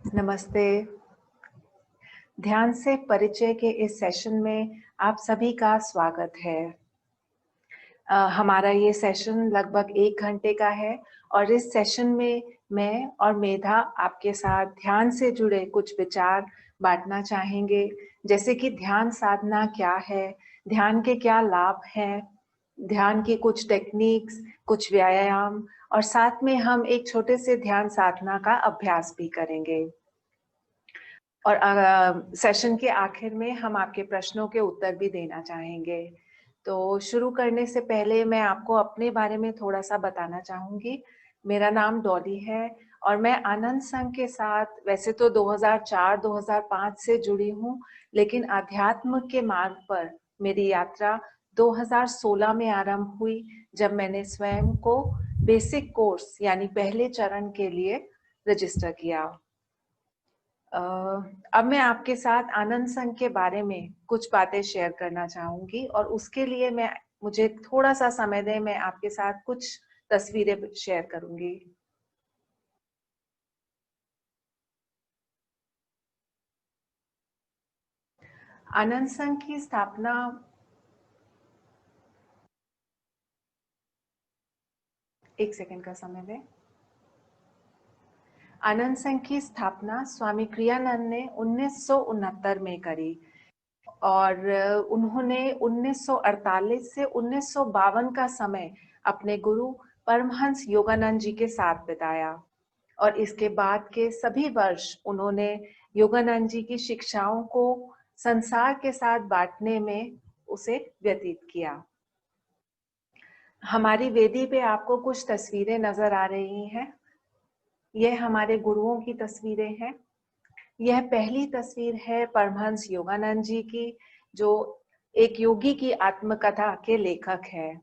नमस्ते। ध्यान से परिचय के इस सेशन में आप सभी का स्वागत है। हमारा ये सेशन लगभग 1 घंटे का है और इस सेशन में मैं और मेधा आपके साथ ध्यान से जुड़े कुछ विचार बाँटना चाहेंगे, जैसे कि ध्यान साधना क्या है, ध्यान के क्या लाभ हैं, ध्यान की कुछ टेक्निक्स, कुछ व्यायाम और साथ में हम एक छोटे से ध्यान साधना का अभ्यास भी करेंगे। और सेशन के आखिर में हम आपके प्रश्नों के उत्तर भी देना चाहेंगे। तो शुरू करने से पहले मैं आपको अपने बारे में थोड़ा-सा बताना चाहूँगी। मेरा नाम डॉली है और मैं आनंद संघ के साथ वैसे तो 2004-2005 से जुड़ी हूँ, लेकिन अध्यात्म के मार्ग पर मेरी यात्रा 2016 में आरंभ हुई, जब मैंने स्वयं को बेसिक कोर्स यानी पहले चरण के लिए रजिस्टर किया। अब मैं आपके साथ आनंद संघ के बारे में कुछ बातें शेयर करना चाहूँगी और उसके लिए मुझे थोड़ा-सा समय दें, मैं आपके साथ कुछ तस्वीरें शेयर करूँगी। आनंद संघ की स्थापना 1 सेकंड का समय दें। आनंद संघ की स्थापना स्वामी क्रियानंद ने 1969 में करी और उन्होंने 1948 से 1952 का समय अपने गुरु परमहंस योगानंद जी के साथ बिताया और इसके बाद के सभी वर्ष उन्होंने योगानंद जी की शिक्षाओं को संसार के साथ बांटने में उसे व्यतीत किया। हमारी वेदी पे आपको कुछ तस्वीरें नजर आ रही हैं। यह हमारे गुरुओं की तस्वीरें हैं। यह पहली तस्वीर है परमहंस योगानंद जी की, जो एक योगी की आत्मकथा के लेखक हैं।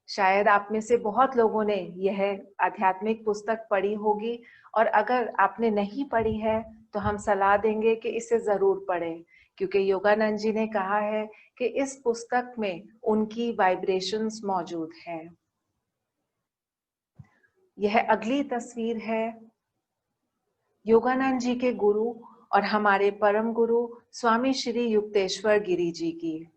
शायद आप में से बहुत लोगों ने यह आध्यात्मिक पुस्तक पढ़ी होगी और अगर आपने नहीं पढ़ी है तो हम सलाह देंगे कि इसे जरूर पढ़ें, क्योंकि योगानंद जी ने कहा है कि इस पुस्तक में उनकी वाइब्रेशंस मौजूद हैं। यह अगली तस्वीर है योगानंद जी के गुरु और हमारे परम गुरु स्वामी श्री युक्तेश्वर गिरी जी की।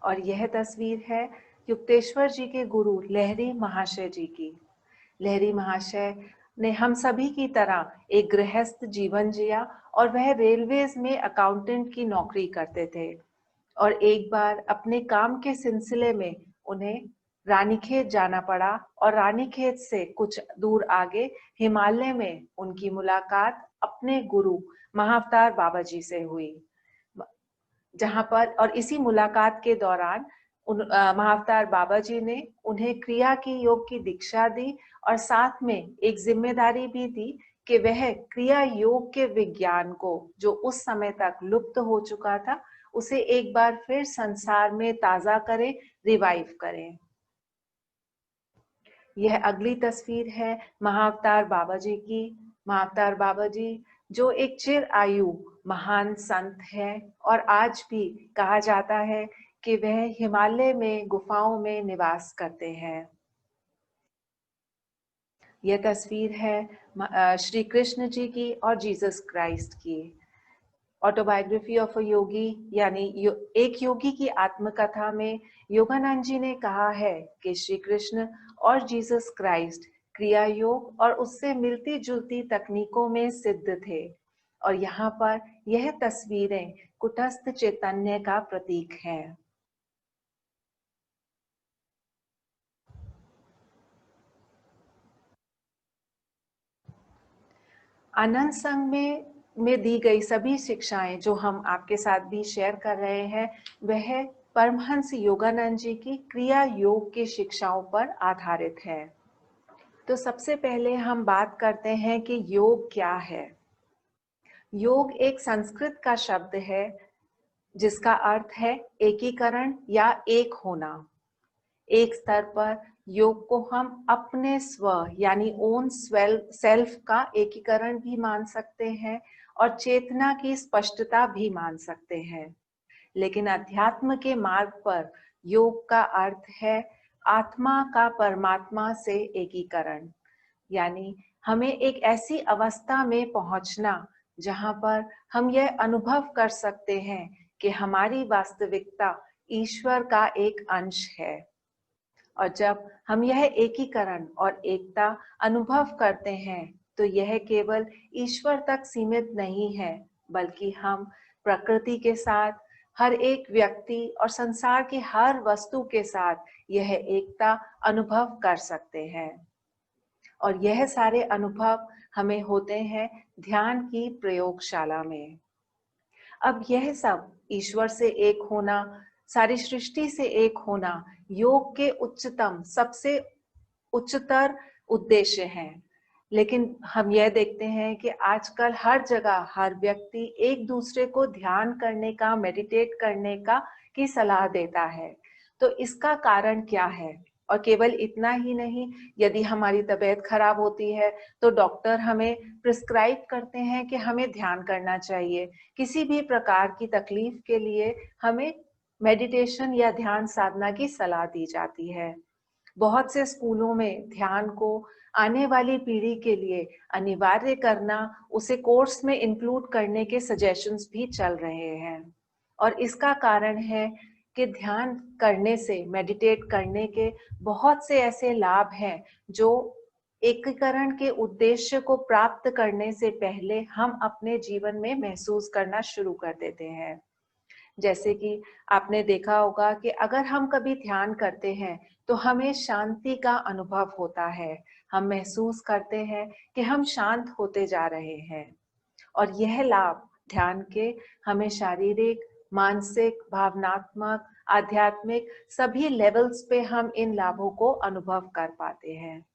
और यह तस्वीर है युक्तेश्वर जी के गुरु लहरी महाशय जी की। लहरी महाशय ने हम सभी की तरह एक गृहस्थ जीवन जिया और वह रेलवेज में अकाउंटेंट की नौकरी करते थे और एक बार अपने काम के सिलसिले में उन्हें रानीखेत जाना पड़ा और रानीखेत से कुछ दूर आगे हिमालय में उनकी मुलाकात अपने गुरु महाअवतार बाबा जी से हुई, जहां पर और इसी मुलाकात के दौरान महाअवतार बाबा जी ने उन्हें क्रिया की योग की दीक्षा दी और साथ में एक जिम्मेदारी भी दी कि वह क्रिया योग के विज्ञान को, जो उस समय तक लुप्त हो चुका था, उसे एक बार फिर संसार में ताजा करें, रिवाइव करें। यह अगली तस्वीर है महाअवतार बाबा जी की। महाअवतार बाबा जी जो एक चिर आयु महान संत है और आज भी कहा जाता है कि वह हिमालय में गुफाओं में निवास करते हैं। यह तस्वीर है श्री कृष्ण जी की और जीसस क्राइस्ट की। ऑटोबायोग्राफी ऑफ अ योगी यानी एक योगी की आत्मकथा में योगानंद जी ने कहा है कि श्री कृष्ण और जीसस क्राइस्ट क्रिया योग और उससे मिलती जुलती तकनीकों में सिद्ध थे और यहाँ पर यह तस्वीरें कुटस्थ चैतन्य का प्रतीक है। आनंद संघ में दी गई सभी शिक्षाएं जो हम आपके साथ भी शेयर कर रहे हैं, वह परमहंस योगानंद जी की क्रिया योग की शिक्षाओं पर आधारित है। तो सबसे पहले हम बात करते हैं कि योग क्या है। योग एक संस्कृत का शब्द है जिसका अर्थ है एकीकरण या एक होना। एक स्तर पर योग को हम अपने स्व यानी ओन सेल्फ का एकीकरण भी मान सकते हैं और चेतना की स्पष्टता भी मान सकते हैं। लेकिन अध्यात्म के मार्ग पर योग का अर्थ है आत्मा का परमात्मा से एकीकरण, यानी हमें एक ऐसी अवस्था में पहुंचना जहां पर हम यह अनुभव कर सकते हैं कि हमारी वास्तविकता ईश्वर का एक अंश है। और जब हम यह एकीकरण और एकता अनुभव करते हैं तो यह केवल ईश्वर तक सीमित नहीं है, बल्कि हम प्रकृति के साथ, हर एक व्यक्ति और संसार की हर वस्तु के साथ यह एकता अनुभव कर सकते हैं। और यह सारे अनुभव हमें होते हैं ध्यान की प्रयोगशाला में। अब यह सब ईश्वर से एक होना, सारी सृष्टि से एक होना योग के उच्चतम, सबसे उच्चतर उद्देश्य हैं। लेकिन हम यह देखते हैं कि आजकल हर जगह हर व्यक्ति एक दूसरे को ध्यान करने का, मेडिटेट करने का की सलाह देता है। तो इसका कारण क्या है? और केवल इतना ही नहीं, यदि हमारी तबीयत खराब होती है तो डॉक्टर हमें प्रिस्क्राइब करते हैं कि हमें ध्यान करना चाहिए। किसी भी प्रकार की तकलीफ के लिए हमें मेडिटेशन या ध्यान साधना की सलाह दी जाती है। बहुत से स्कूलों में ध्यान को आने वाली पीढ़ी के लिए अनिवार्य करना, उसे कोर्स में इंक्लूड करने के सजेशंस भी चल रहे हैं। और इसका कारण है कि ध्यान करने से, मेडिटेट करने के बहुत से ऐसे लाभ हैं जो एकीकरण के उद्देश्य को प्राप्त करने से पहले हम अपने जीवन में महसूस करना शुरू कर देते हैं। जैसे कि आपने देखा होगा कि अगर हम कभी ध्यान करते हैं तो हमें शांति का अनुभव होता है। हम महसूस करते हैं कि हम शांत होते जा रहे हैं। और यह लाभ ध्यान के हमें शारीरिक, मानसिक, भावनात्मक, आध्यात्मिक सभी लेवल्स पे हम इन लाभों को अनुभव कर पाते हैं।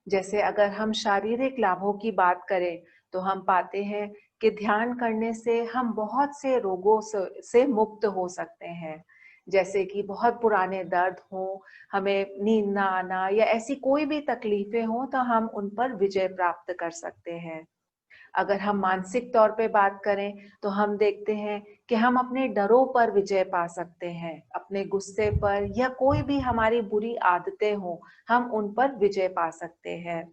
जैसे अगर हम शारीरिक लाभों की बात करें तो हम पाते हैं कि ध्यान करने से हम बहुत से रोगों से मुक्त हो सकते हैं। जैसे कि बहुत पुराने दर्द हो, हमें नींद ना आना या ऐसी कोई भी तकलीफें हो तो हम उन पर विजय प्राप्त कर सकते हैं। अगर हम मानसिक तौर पे बात करें तो हम देखते हैं कि हम अपने डरों पर विजय पा सकते हैं, अपने गुस्से पर या कोई भी हमारी बुरी आदतें हो, हम उन पर विजय पा सकते हैं।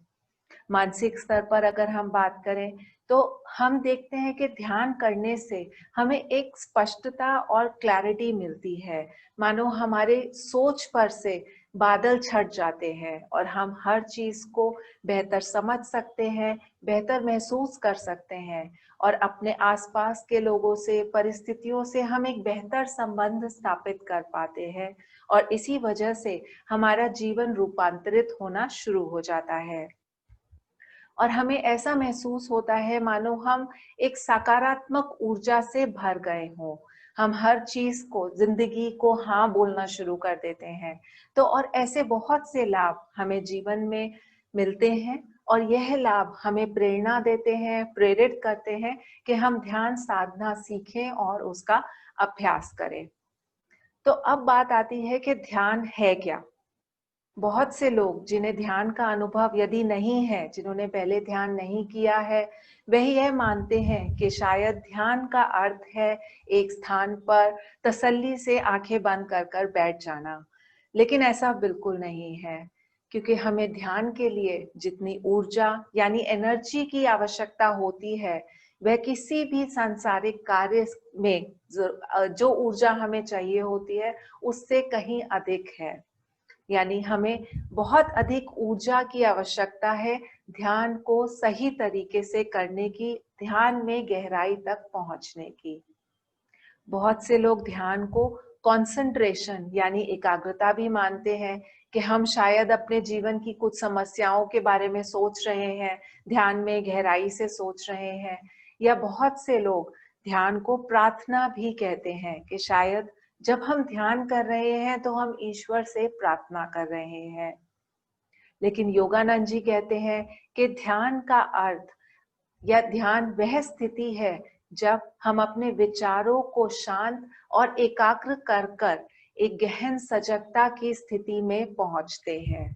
मानसिक स्तर पर अगर हम बात करें तो हम देखते हैं कि ध्यान करने से हमें एक स्पष्टता और क्लैरिटी मिलती है। मानो हमारे सोच पर से बादल छट जाते हैं और हम हर चीज को बेहतर समझ सकते हैं, बेहतर महसूस कर सकते हैं और अपने आसपास के लोगों से, परिस्थितियों से हम एक बेहतर संबंध स्थापित कर पाते हैं। और इसी वजह से हमारा जीवन रूपांतरित होना शुरू हो जाता है और हमें ऐसा महसूस होता है मानो हम एक सकारात्मक ऊर्जा से भर गए हों। हम हर चीज को, जिंदगी को हाँ बोलना शुरू कर देते हैं। तो और ऐसे बहुत से लाभ हमें जीवन में मिलते हैं और यह लाभ हमें प्रेरणा देते हैं, प्रेरित करते हैं कि हम ध्यान साधना सीखें और उसका अभ्यास करें। तो अब बात आती है कि ध्यान है क्या? बहुत से लोग जिन्हें ध्यान का अनुभव यदि नहीं है, जिन्होंने पहले ध्यान नहीं किया है, वह यह मानते हैं कि शायद ध्यान का अर्थ है एक स्थान पर तसल्ली से आंखें बंद कर कर बैठ जाना। लेकिन ऐसा बिल्कुल नहीं है, क्योंकि हमें ध्यान के लिए जितनी ऊर्जा यानी एनर्जी की आवश्यकता होती है, वह किसी भी सांसारिक कार्य में जो ऊर्जा हमें चाहिए होती है, उससे कहीं अधिक है। यानी हमें बहुत अधिक ऊर्जा की आवश्यकता है ध्यान को सही तरीके से करने की, ध्यान में गहराई तक पहुंचने की। बहुत से लोग ध्यान को कंसंट्रेशन यानी एकाग्रता भी मानते हैं कि हम शायद अपने जीवन की कुछ समस्याओं के बारे में सोच रहे हैं, ध्यान में गहराई से सोच रहे हैं। या बहुत से लोग ध्यान को प्रार्थना भी कहते हैं कि शायद जब हम ध्यान कर रहे हैं तो हम ईश्वर से प्रार्थना कर रहे हैं। लेकिन योगानंद जी कहते हैं कि ध्यान का अर्थ या ध्यान वह स्थिति है जब हम अपने विचारों को शांत और एकाग्र कर कर एक गहन सजगता की स्थिति में पहुंचते हैं।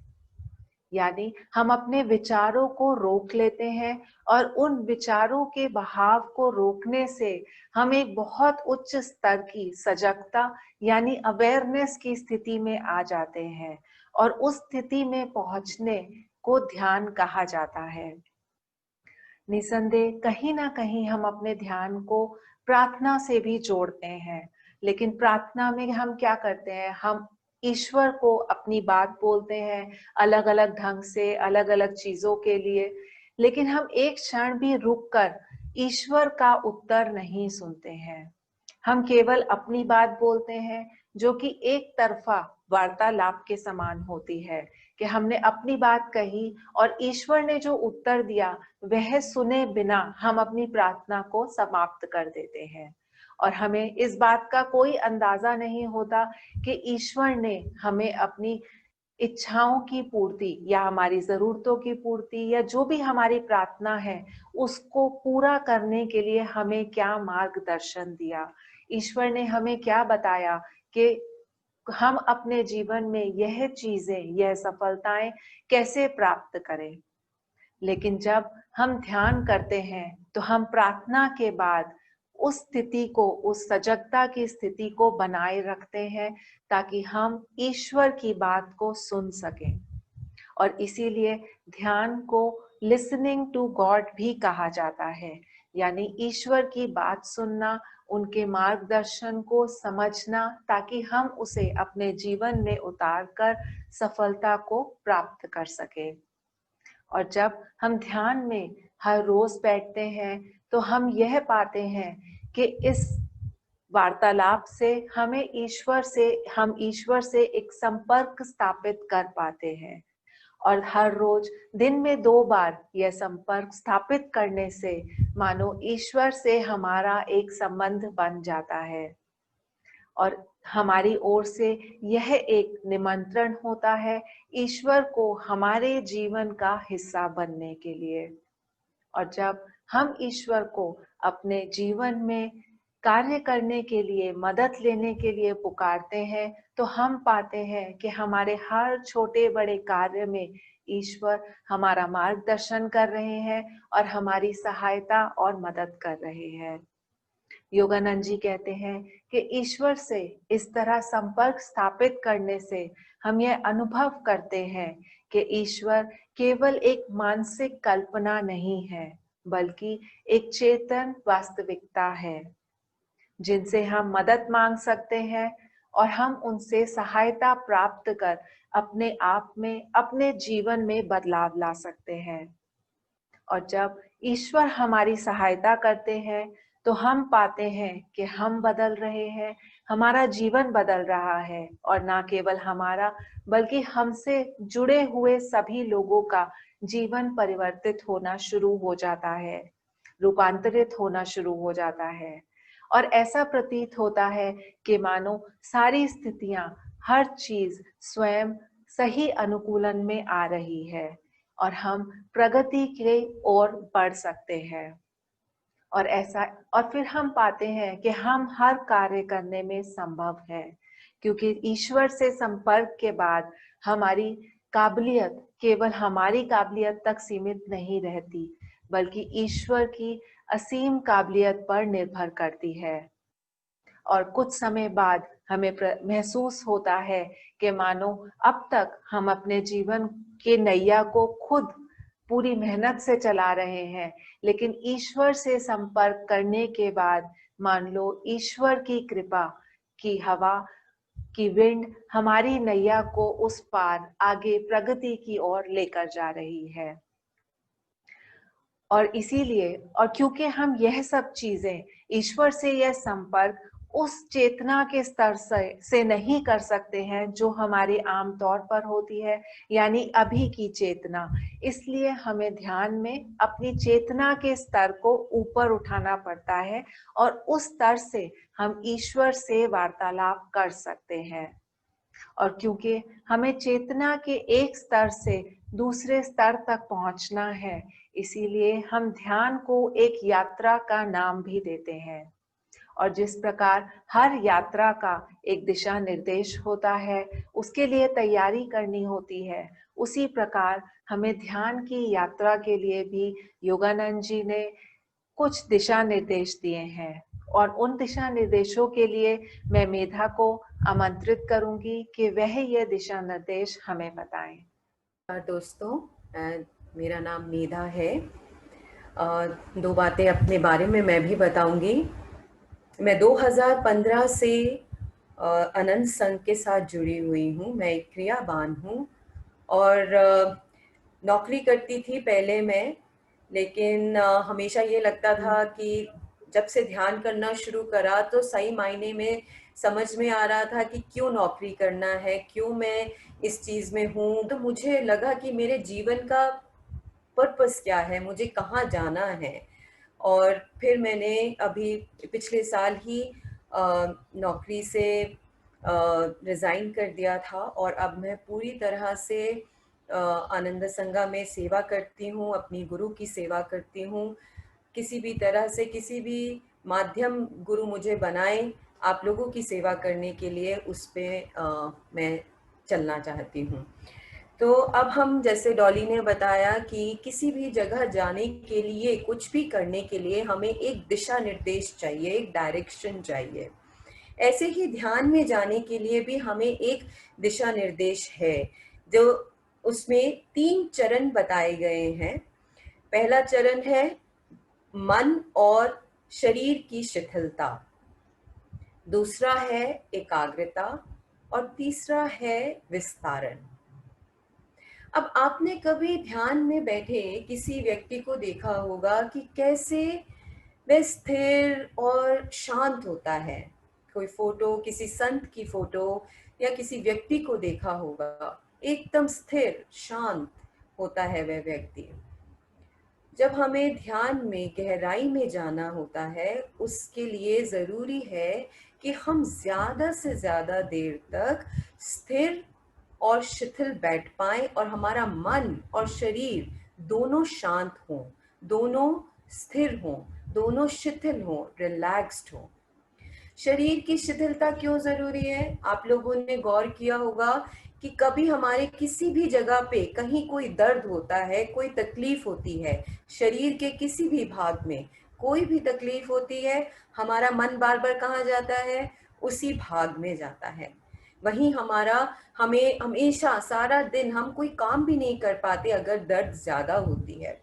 यानी हम अपने विचारों को रोक लेते हैं और उन विचारों के बहाव को रोकने से हम एक बहुत उच्च स्तर की सजगता यानी अवेयरनेस की स्थिति में आ जाते हैं और उस स्थिति में पहुंचने को ध्यान कहा जाता है। निसंदेह कहीं ना कहीं हम अपने ध्यान को प्रार्थना से भी जोड़ते हैं, लेकिन प्रार्थना में हम क्या करते हैं, हम ईश्वर को अपनी बात बोलते हैं अलग अलग ढंग से, अलग अलग चीजों के लिए, लेकिन हम एक क्षण भी रुककर ईश्वर का उत्तर नहीं सुनते हैं। हम केवल अपनी बात बोलते हैं, जो कि एक तरफा वार्तालाप के समान होती है, कि हमने अपनी बात कही और ईश्वर ने जो उत्तर दिया वह सुने बिना हम अपनी प्रार्थना को समाप्त कर देते हैं। और हमें इस बात का कोई अंदाजा नहीं होता कि ईश्वर ने हमें अपनी इच्छाओं की पूर्ति या हमारी जरूरतों की पूर्ति या जो भी हमारी प्रार्थना है उसको पूरा करने के लिए हमें क्या मार्गदर्शन दिया, ईश्वर ने हमें क्या बताया कि हम अपने जीवन में यह चीजें, यह सफलताएं कैसे प्राप्त करें। लेकिन जब हम ध्यान करते हैं तो हम प्रार्थना के बाद उस स्थिति को, उस सजगता की स्थिति को बनाए रखते हैं ताकि हम ईश्वर की बात को सुन सकें। और इसीलिए ध्यान को लिसनिंग टू गॉड भी कहा जाता है, यानी ईश्वर की बात सुनना, उनके मार्गदर्शन को समझना ताकि हम उसे अपने जीवन में उतार कर सफलता को प्राप्त कर सके। और जब हम ध्यान में हर रोज बैठते हैं तो हम यह पाते हैं कि इस वार्तालाप से हम ईश्वर से एक संपर्क स्थापित कर पाते हैं। और हर रोज दिन में 2 बार यह संपर्क स्थापित करने से मानो ईश्वर से हमारा एक संबंध बन जाता है और हमारी ओर से यह एक निमंत्रण होता है ईश्वर को हमारे जीवन का हिस्सा बनने के लिए। और जब हम ईश्वर को अपने जीवन में कार्य करने के लिए, मदद लेने के लिए पुकारते हैं तो हम पाते हैं कि हमारे हर छोटे बड़े कार्य में ईश्वर हमारा मार्गदर्शन कर रहे हैं और हमारी सहायता और मदद कर रहे हैं। योगानंद जी कहते हैं कि ईश्वर से इस तरह संपर्क स्थापित करने से हम यह अनुभव करते हैं कि ईश्वर केवल एक मानसिक कल्पना नहीं है, बल्कि एक चेतन वास्तविकता है जिनसे हम मदद मांग सकते हैं और हम उनसे सहायता प्राप्त कर अपने आप में, अपने जीवन में बदलाव ला सकते हैं। और जब ईश्वर हमारी सहायता करते हैं तो हम पाते हैं कि हम बदल रहे हैं, हमारा जीवन बदल रहा है और ना केवल हमारा बल्कि हमसे जुड़े हुए सभी लोगों का जीवन परिवर्तित होना शुरू हो जाता है, रूपांतरित होना शुरू हो जाता है। और ऐसा प्रतीत होता है कि मानो सारी स्थितियां, हर चीज स्वयं सही अनुकूलन में आ रही है और हम प्रगति के ओर बढ़ सकते हैं। और फिर हम पाते हैं कि हम हर कार्य करने में संभव है, क्योंकि ईश्वर से संपर्क के बाद हमारी काबिलियत केवल हमारी काबिलियत तक सीमित नहीं रहती, बल्कि ईश्वर की असीम काबिलियत पर निर्भर करती है। और कुछ समय बाद हमें महसूस होता है कि मानो अब तक हम अपने जीवन के नैया को खुद पूरी मेहनत से चला रहे हैं, लेकिन ईश्वर से संपर्क करने के बाद मान लो ईश्वर की कृपा की हवा की विंड हमारी नैया को उस पार आगे प्रगति की ओर लेकर जा रही है। और इसीलिए, और क्योंकि हम यह सब चीजें, ईश्वर से यह संपर्क उस चेतना के स्तर से नहीं कर सकते हैं जो हमारी आम तौर पर होती है, यानी अभी की चेतना। इसलिए हमें ध्यान में अपनी चेतना के स्तर को ऊपर उठाना पड़ता है और उस स्तर से हम ईश्वर से वार्तालाप कर सकते हैं। और क्योंकि हमें चेतना के एक स्तर से दूसरे स्तर तक पहुंचना है, इसीलिए हम ध्यान को एक यात्रा का नाम भी देते हैं। और जिस प्रकार हर यात्रा का एक दिशा निर्देश होता है, उसके लिए तैयारी करनी होती है, उसी प्रकार हमें ध्यान की यात्रा के लिए भी योगानंद जी ने कुछ दिशा निर्देश दिए हैं। और उन दिशा निर्देशों के लिए मैं मेधा को आमंत्रित करूंगी कि वह यह दिशा निर्देश हमें बताएं। दोस्तों, मेरा नाम मेधा है दो बातें अपने बारे में मैं भी बताऊंगी। मैं 2015 से अनंत संघ के साथ जुड़ी हुई हूँ। मैं एक क्रियाबान हूँ और नौकरी करती थी पहले मैं, लेकिन हमेशा ये लगता था कि जब से ध्यान करना शुरू करा तो सही मायने में समझ में आ रहा था कि क्यों नौकरी करना है, क्यों मैं इस चीज़ में हूँ। तो मुझे लगा कि मेरे जीवन का पर्पस क्या है, मुझे कहाँ जाना है। और फिर मैंने अभी पिछले साल ही नौकरी से रिज़ाइन कर दिया था और अब मैं पूरी तरह से आनंद संगा में सेवा करती हूँ, अपनी गुरु की सेवा करती हूँ। किसी भी तरह से, किसी भी माध्यम गुरु मुझे बनाए आप लोगों की सेवा करने के लिए, उस पर मैं चलना चाहती हूँ। तो अब हम, जैसे डॉली ने बताया कि किसी भी जगह जाने के लिए, कुछ भी करने के लिए हमें एक दिशा निर्देश चाहिए, एक डायरेक्शन चाहिए। ऐसे ही ध्यान में जाने के लिए भी हमें एक दिशा निर्देश है, जो उसमें 3 चरण बताए गए हैं। पहला चरण है मन और शरीर की शिथिलता, दूसरा है एकाग्रता और तीसरा है विस्तारण। अब आपने कभी ध्यान में बैठे किसी व्यक्ति को देखा होगा कि कैसे वह स्थिर और शांत होता है। कोई फोटो, किसी संत की फोटो या किसी व्यक्ति को देखा होगा, एकदम स्थिर शांत होता है वह व्यक्ति। जब हमें ध्यान में गहराई में जाना होता है, उसके लिए ज़रूरी है कि हम ज़्यादा से ज़्यादा देर तक स्थिर और शिथिल बैठ पाएं और हमारा मन और शरीर दोनों शांत हों, दोनों स्थिर हों, दोनों शिथिल हों, रिलैक्स्ड हों। शरीर की शिथिलता क्यों जरूरी है? आप लोगों ने गौर किया होगा कि कभी हमारे किसी भी जगह पे कहीं कोई दर्द होता है, कोई तकलीफ होती है, शरीर के किसी भी भाग में कोई भी तकलीफ होती है, हमारा मन बार बार कहाँ जाता है? उसी भाग में जाता है। वहीं हमें हमेशा सारा दिन हम कोई काम भी नहीं कर पाते अगर दर्द ज्यादा होती है।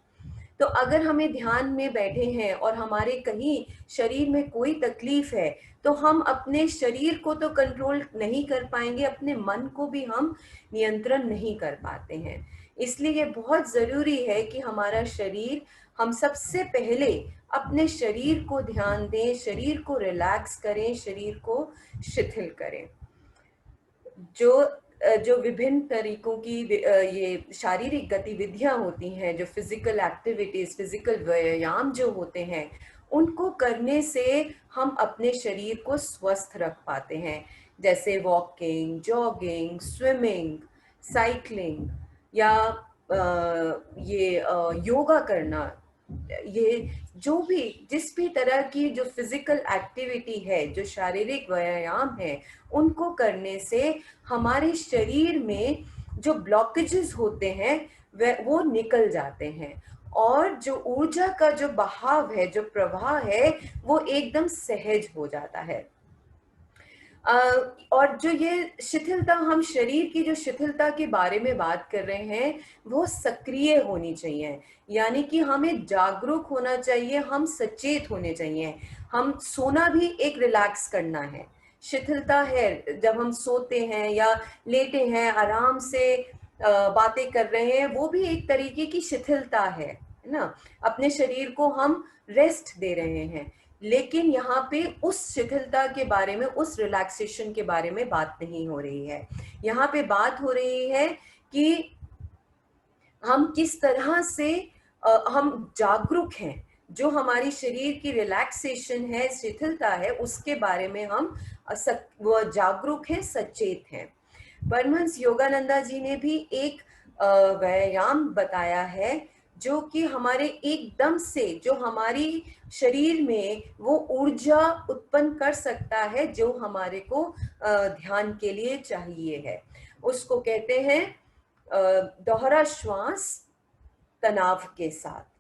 तो अगर हमें ध्यान में बैठे हैं और हमारे कहीं शरीर में कोई तकलीफ है, तो हम अपने शरीर को तो कंट्रोल नहीं कर पाएंगे, अपने मन को भी हम नियंत्रण नहीं कर पाते हैं। इसलिए ये बहुत ज़रूरी है कि हमारा शरीर, हम सबसे पहले अपने शरीर को ध्यान दें, शरीर को रिलैक्स करें, शरीर को शिथिल करें। जो विभिन्न तरीकों की ये शारीरिक गतिविधियां होती हैं, जो फिजिकल एक्टिविटीज, फिजिकल व्यायाम जो होते हैं, उनको करने से हम अपने शरीर को स्वस्थ रख पाते हैं। जैसे वॉकिंग, जॉगिंग, स्विमिंग, साइकिलिंग या योगा करना। ये जो भी, जिस भी तरह की जो फिजिकल एक्टिविटी है, जो शारीरिक व्यायाम है, उनको करने से हमारे शरीर में जो ब्लॉकेजेस होते हैं वो निकल जाते हैं और जो ऊर्जा का जो बहाव है, जो प्रवाह है, वो एकदम सहज हो जाता है। और जो ये शिथिलता, हम शरीर की जो शिथिलता के बारे में बात कर रहे हैं, वो सक्रिय होनी चाहिए। यानी कि हमें जागरूक होना चाहिए, हम सचेत होने चाहिए। हम सोना भी एक रिलैक्स करना है। शिथिलता है जब हम सोते हैं या लेटे हैं, आराम से बातें कर रहे हैं, वो भी एक तरीके की शिथिलता है ना। अपने शरीर को हम रेस्ट दे रहे हैं। लेकिन यहाँ पे उस शिथिलता के बारे में, उस रिलैक्सेशन के बारे में बात नहीं हो रही है। यहाँ पे बात हो रही है कि हम किस तरह से हम जागरूक हैं। जो हमारी शरीर की रिलैक्सेशन है, शिथिलता है, उसके बारे में हम जागरूक हैं, सचेत हैं। परमहंस योगानंदा जी ने भी एक व्यायाम बताया है, जो कि हमारे एकदम से, जो हमारी शरीर में वो ऊर्जा उत्पन्न कर सकता है जो हमारे को ध्यान के लिए चाहिए है। उसको कहते हैं दोहरा श्वास तनाव के साथ।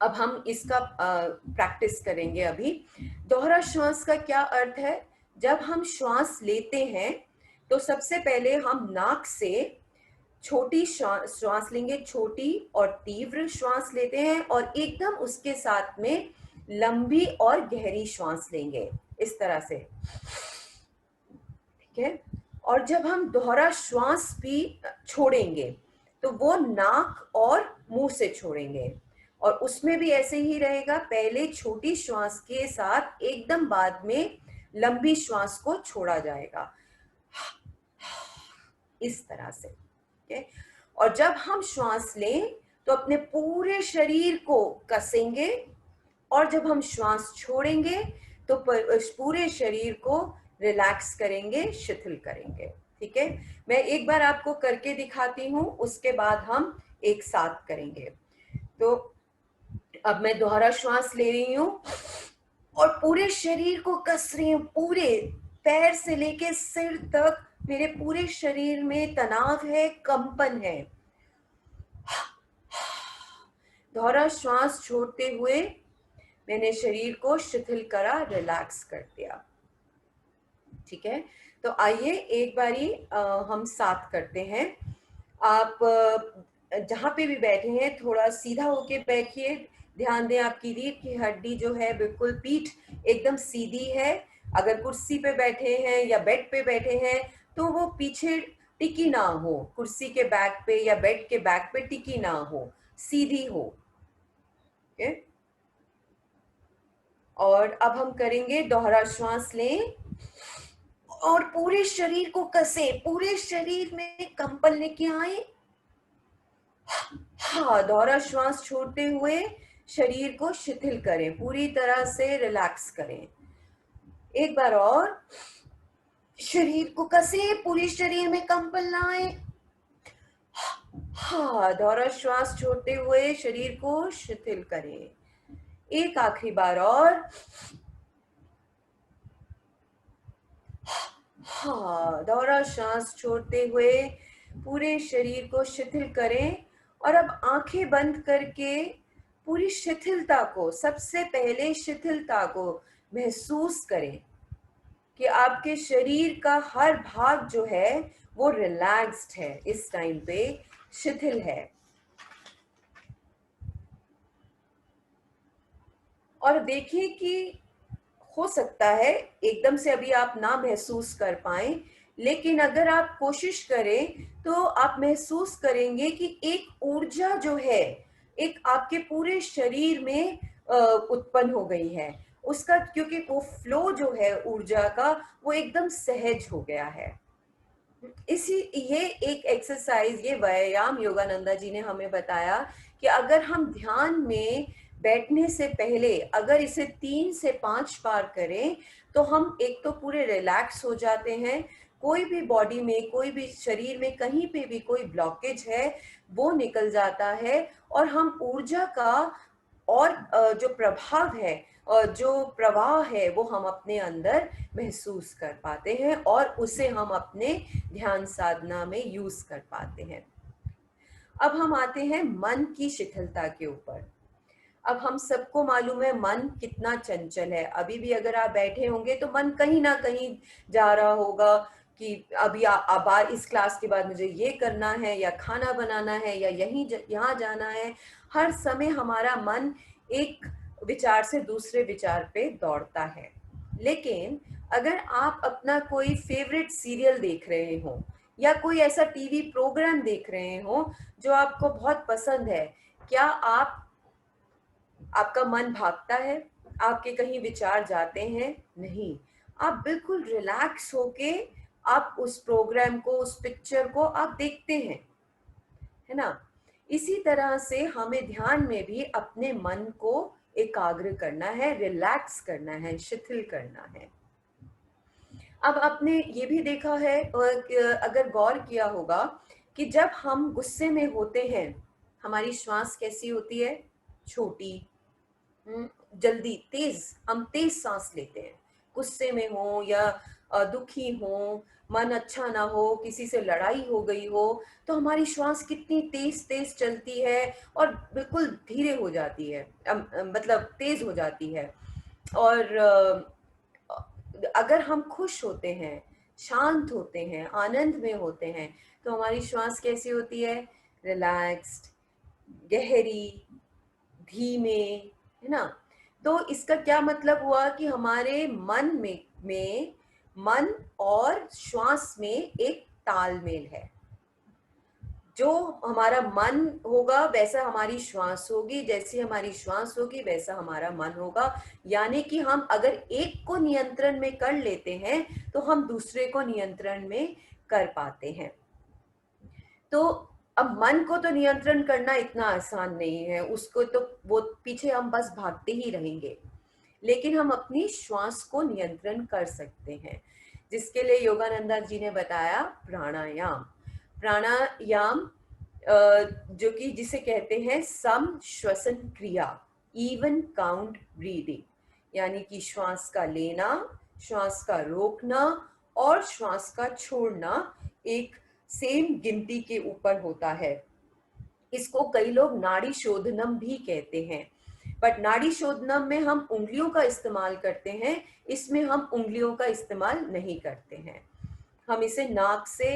अब हम इसका प्रैक्टिस करेंगे अभी। दोहरा श्वास का क्या अर्थ है? जब हम श्वास लेते हैं तो सबसे पहले हम नाक से छोटी श्वास लेंगे, छोटी और तीव्र श्वास लेते हैं, और एकदम उसके साथ में लंबी और गहरी श्वास लेंगे इस तरह से, ठीक है। और जब हम दोहरा श्वास भी छोड़ेंगे तो वो नाक और मुंह से छोड़ेंगे, और उसमें भी ऐसे ही रहेगा, पहले छोटी श्वास के साथ एकदम बाद में लंबी श्वास को छोड़ा जाएगा इस तरह से, ठीक है। और जब हम श्वास लें तो अपने पूरे शरीर को कसेंगे, और जब हम श्वास छोड़ेंगे तो पूरे शरीर को रिलैक्स करेंगे, शिथिल करेंगे, ठीक है। मैं एक बार आपको करके दिखाती हूँ, उसके बाद हम एक साथ करेंगे। तो अब मैं दोहरा श्वास ले रही हूँ और पूरे शरीर को कस रही हूँ, पूरे पैर से लेके सिर तक मेरे पूरे शरीर में तनाव है, कंपन है। दोहरा श्वास छोड़ते हुए मैंने शरीर को शिथिल करा, रिलैक्स कर दिया, ठीक है। तो आइए एक बारी हम साथ करते हैं। आप जहाँ पे भी बैठे हैं थोड़ा सीधा होके बैठिए, ध्यान दें आपकी रीढ़ की हड्डी जो है बिल्कुल, पीठ एकदम सीधी है। अगर कुर्सी पे बैठे हैं या बेड पे बैठे हैं तो वो पीछे टिकी ना हो, कुर्सी के बैक पे या बेड के बैक पे टिकी ना हो, सीधी हो, ओके। और अब हम करेंगे दोहरा श्वास लें और पूरे शरीर को कसे, पूरे शरीर में कंपन लेके आए। हाँ, दोहरा श्वास छोड़ते हुए शरीर को शिथिल करें, पूरी तरह से रिलैक्स करें। एक बार और, शरीर को कसे, पूरे शरीर में कंपन लाएं। हाँ, दोहरा श्वास छोड़ते हुए शरीर को शिथिल करें। एक आखिरी बार और। हाँ, दोहरा श्वास छोड़ते हुए पूरे शरीर को शिथिल करें। और अब आंखें बंद करके पूरी शिथिलता को, सबसे पहले शिथिलता को महसूस करें कि आपके शरीर का हर भाग जो है वो रिलैक्स्ड है, इस टाइम पे शिथिल है। और देखिए कि हो सकता है एकदम से अभी आप ना महसूस कर पाए, लेकिन अगर आप कोशिश करें तो आप महसूस करेंगे कि एक ऊर्जा जो है एक आपके पूरे शरीर में उत्पन्न हो गई है उसका, क्योंकि वो फ्लो जो है ऊर्जा का वो एकदम सहज हो गया है। इसी ये एक एक्सरसाइज, ये व्यायाम योगानंदा जी ने हमें बताया कि अगर हम ध्यान में बैठने से पहले अगर इसे 3 से 5 बार करें तो हम एक तो पूरे रिलैक्स हो जाते हैं, कोई भी बॉडी में, कोई भी शरीर में कहीं पे भी कोई ब्लॉकेज है वो निकल जाता है, और हम ऊर्जा का और जो प्रभाव है और जो प्रवाह है वो हम अपने अंदर महसूस कर पाते हैं, और उसे हम अपने ध्यान साधना में यूज कर पाते हैं। अब हम आते हैं मन की शिथिलता के ऊपर। अब हम सबको मालूम है मन कितना चंचल है। अभी भी अगर आप बैठे होंगे तो मन कहीं ना कहीं जा रहा होगा कि अभी अब इस क्लास के बाद मुझे ये करना है, या खाना बनाना है, या यहाँ जाना है। हर समय हमारा मन एक विचार से दूसरे विचार पे दौड़ता है। लेकिन अगर आप अपना कोई फेवरेट सीरियल देख रहे हो या कोई ऐसा टीवी प्रोग्राम देख रहे हो जो आपको बहुत पसंद है, क्या आपका मन भागता है? आपके कहीं विचार जाते हैं? नहीं, आप बिल्कुल रिलैक्स होके आप उस प्रोग्राम को, उस पिक्चर को आप देखते हैं, है ना। इसी तरह से हमें ध्यान में भी अपने मन को एकाग्र करना है, रिलैक्स करना है, शिथिल करना है। अब आपने ये भी देखा है अगर गौर किया होगा कि जब हम गुस्से में होते हैं हमारी श्वास कैसी होती है? छोटी, जल्दी, हम तेज सांस लेते हैं। गुस्से में हो या दुखी हो, मन अच्छा ना हो, किसी से लड़ाई हो गई हो, तो हमारी श्वास कितनी तेज तेज चलती है और बिल्कुल धीरे हो जाती है, मतलब तेज हो जाती है। और अगर हम खुश होते हैं शांत होते हैं, आनंद में होते हैं, तो हमारी श्वास कैसी होती है? रिलैक्स्ड, गहरी, धीमे, है ना। तो इसका क्या मतलब हुआ कि हमारे में मन और श्वास में एक तालमेल है। जो हमारा मन होगा वैसा हमारी श्वास होगी, जैसी हमारी श्वास होगी वैसा हमारा मन होगा। यानी कि हम अगर एक को नियंत्रण में कर लेते हैं तो हम दूसरे को नियंत्रण में कर पाते हैं। तो अब मन को तो नियंत्रण करना इतना आसान नहीं है, उसको तो वो पीछे हम बस भागते ही रहेंगे, लेकिन हम अपनी श्वास को नियंत्रण कर सकते हैं, जिसके लिए योगानंदा जी ने बताया प्राणायाम। प्राणायाम जो कि जिसे कहते हैं सम श्वसन क्रिया, इवन काउंट ब्रीदिंग, यानी कि श्वास का लेना, श्वास का रोकना और श्वास का छोड़ना एक सेम गिनती के ऊपर होता है। इसको कई लोग नाड़ी शोधनम भी कहते हैं, बट नाड़ी शोधनम में हम उंगलियों का इस्तेमाल करते हैं, इसमें हम उंगलियों का इस्तेमाल नहीं करते हैं। हम इसे नाक से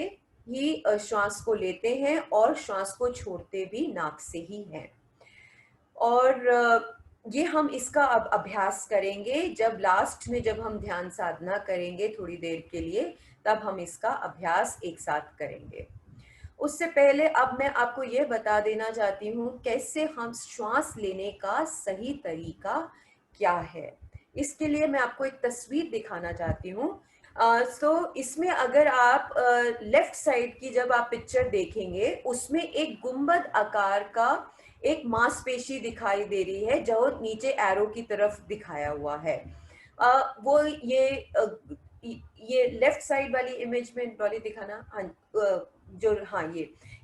ही श्वास को लेते हैं और श्वास को छोड़ते भी नाक से ही हैं। और ये हम इसका अब अभ्यास करेंगे जब लास्ट में जब हम ध्यान साधना करेंगे थोड़ी देर के लिए, तब हम इसका अभ्यास एक साथ करेंगे। उससे पहले अब मैं आपको ये बता देना चाहती हूँ कैसे हम श्वास लेने का सही तरीका क्या है। इसके लिए मैं आपको एक तस्वीर दिखाना चाहती हूँ। तो इसमें अगर आप लेफ्ट साइड की जब आप पिक्चर देखेंगे, उसमें एक गुंबद आकार का एक मांसपेशी दिखाई दे रही है जो नीचे एरो की तरफ दिखाया हुआ है। वो ये लेफ्ट साइड वाली इमेज में डॉली दिखाना, हाँ जो, हाँ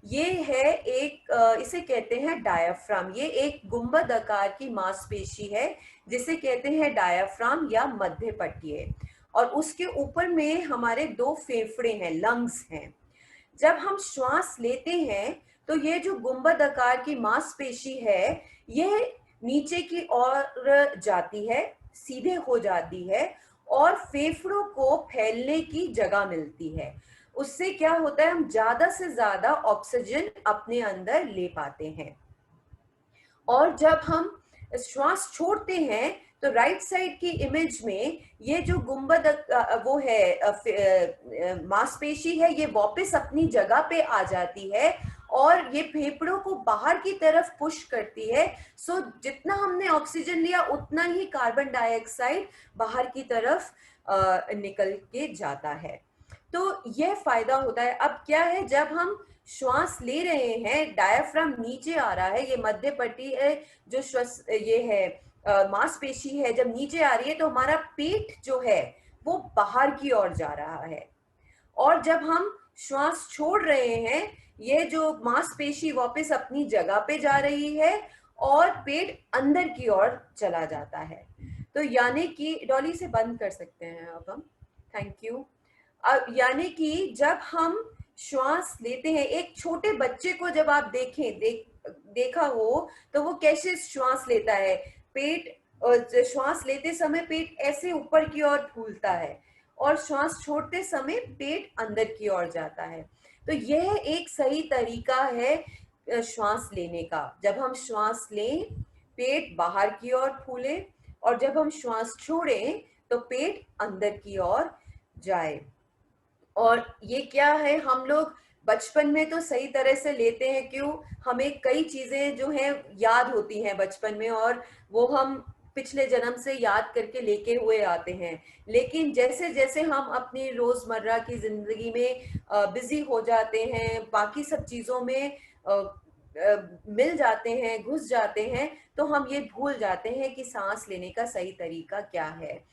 ये है एक इसे कहते हैं डायाफ्राम। ये एक गुंबद आकार की मांसपेशी है जिसे कहते हैं डायाफ्राम या मध्य पट्टीय, और उसके ऊपर में हमारे दो फेफड़े हैं, लंग्स हैं। जब हम श्वास लेते हैं तो ये जो गुंबद आकार की मांसपेशी है ये नीचे की ओर जाती है, सीधे हो जाती है और फेफड़ों को फैलने की जगह मिलती है। उससे क्या होता है, हम ज्यादा से ज्यादा ऑक्सीजन अपने अंदर ले पाते हैं। और जब हम श्वास छोड़ते हैं तो राइट साइड की इमेज में ये जो गुंबद वो है मांसपेशी है, ये वापस अपनी जगह पे आ जाती है और ये फेफड़ों को बाहर की तरफ पुश करती है। सो जितना हमने ऑक्सीजन लिया उतना ही कार्बन डाइऑक्साइड बाहर की तरफ निकल के जाता है। तो यह फायदा होता है। अब क्या है, जब हम श्वास ले रहे हैं डायाफ्राम नीचे आ रहा है, ये मध्य पट्टी है जो श्वास ये है मांसपेशी है, जब नीचे आ रही है तो हमारा पेट जो है वो बाहर की ओर जा रहा है। और जब हम श्वास छोड़ रहे हैं ये जो मांसपेशी वापस अपनी जगह पे जा रही है और पेट अंदर की ओर चला जाता है। तो यानी कि डॉली से बंद कर सकते हैं अब हम, थैंक यू। अब यानी कि जब हम श्वास लेते हैं, एक छोटे बच्चे को जब आप देखा हो तो वो कैसे श्वास लेता है, पेट श्वास लेते समय पेट ऐसे ऊपर की ओर फूलता है और श्वास छोड़ते समय पेट अंदर की ओर जाता है। तो यह एक सही तरीका है श्वास लेने का। जब हम श्वास लें पेट बाहर की ओर फूले और जब हम श्वास छोड़ें तो पेट अंदर की ओर जाए। और ये क्या है, हम लोग बचपन में तो सही तरह से लेते हैं, क्यों, हमें कई चीजें जो हैं याद होती हैं बचपन में और वो हम पिछले जन्म से याद करके लेके हुए आते हैं। लेकिन जैसे जैसे हम अपनी रोजमर्रा की जिंदगी में बिजी हो जाते हैं, बाकी सब चीजों में मिल जाते हैं, घुस जाते हैं, तो हम ये भूल जाते हैं कि सांस लेने का सही तरीका क्या है।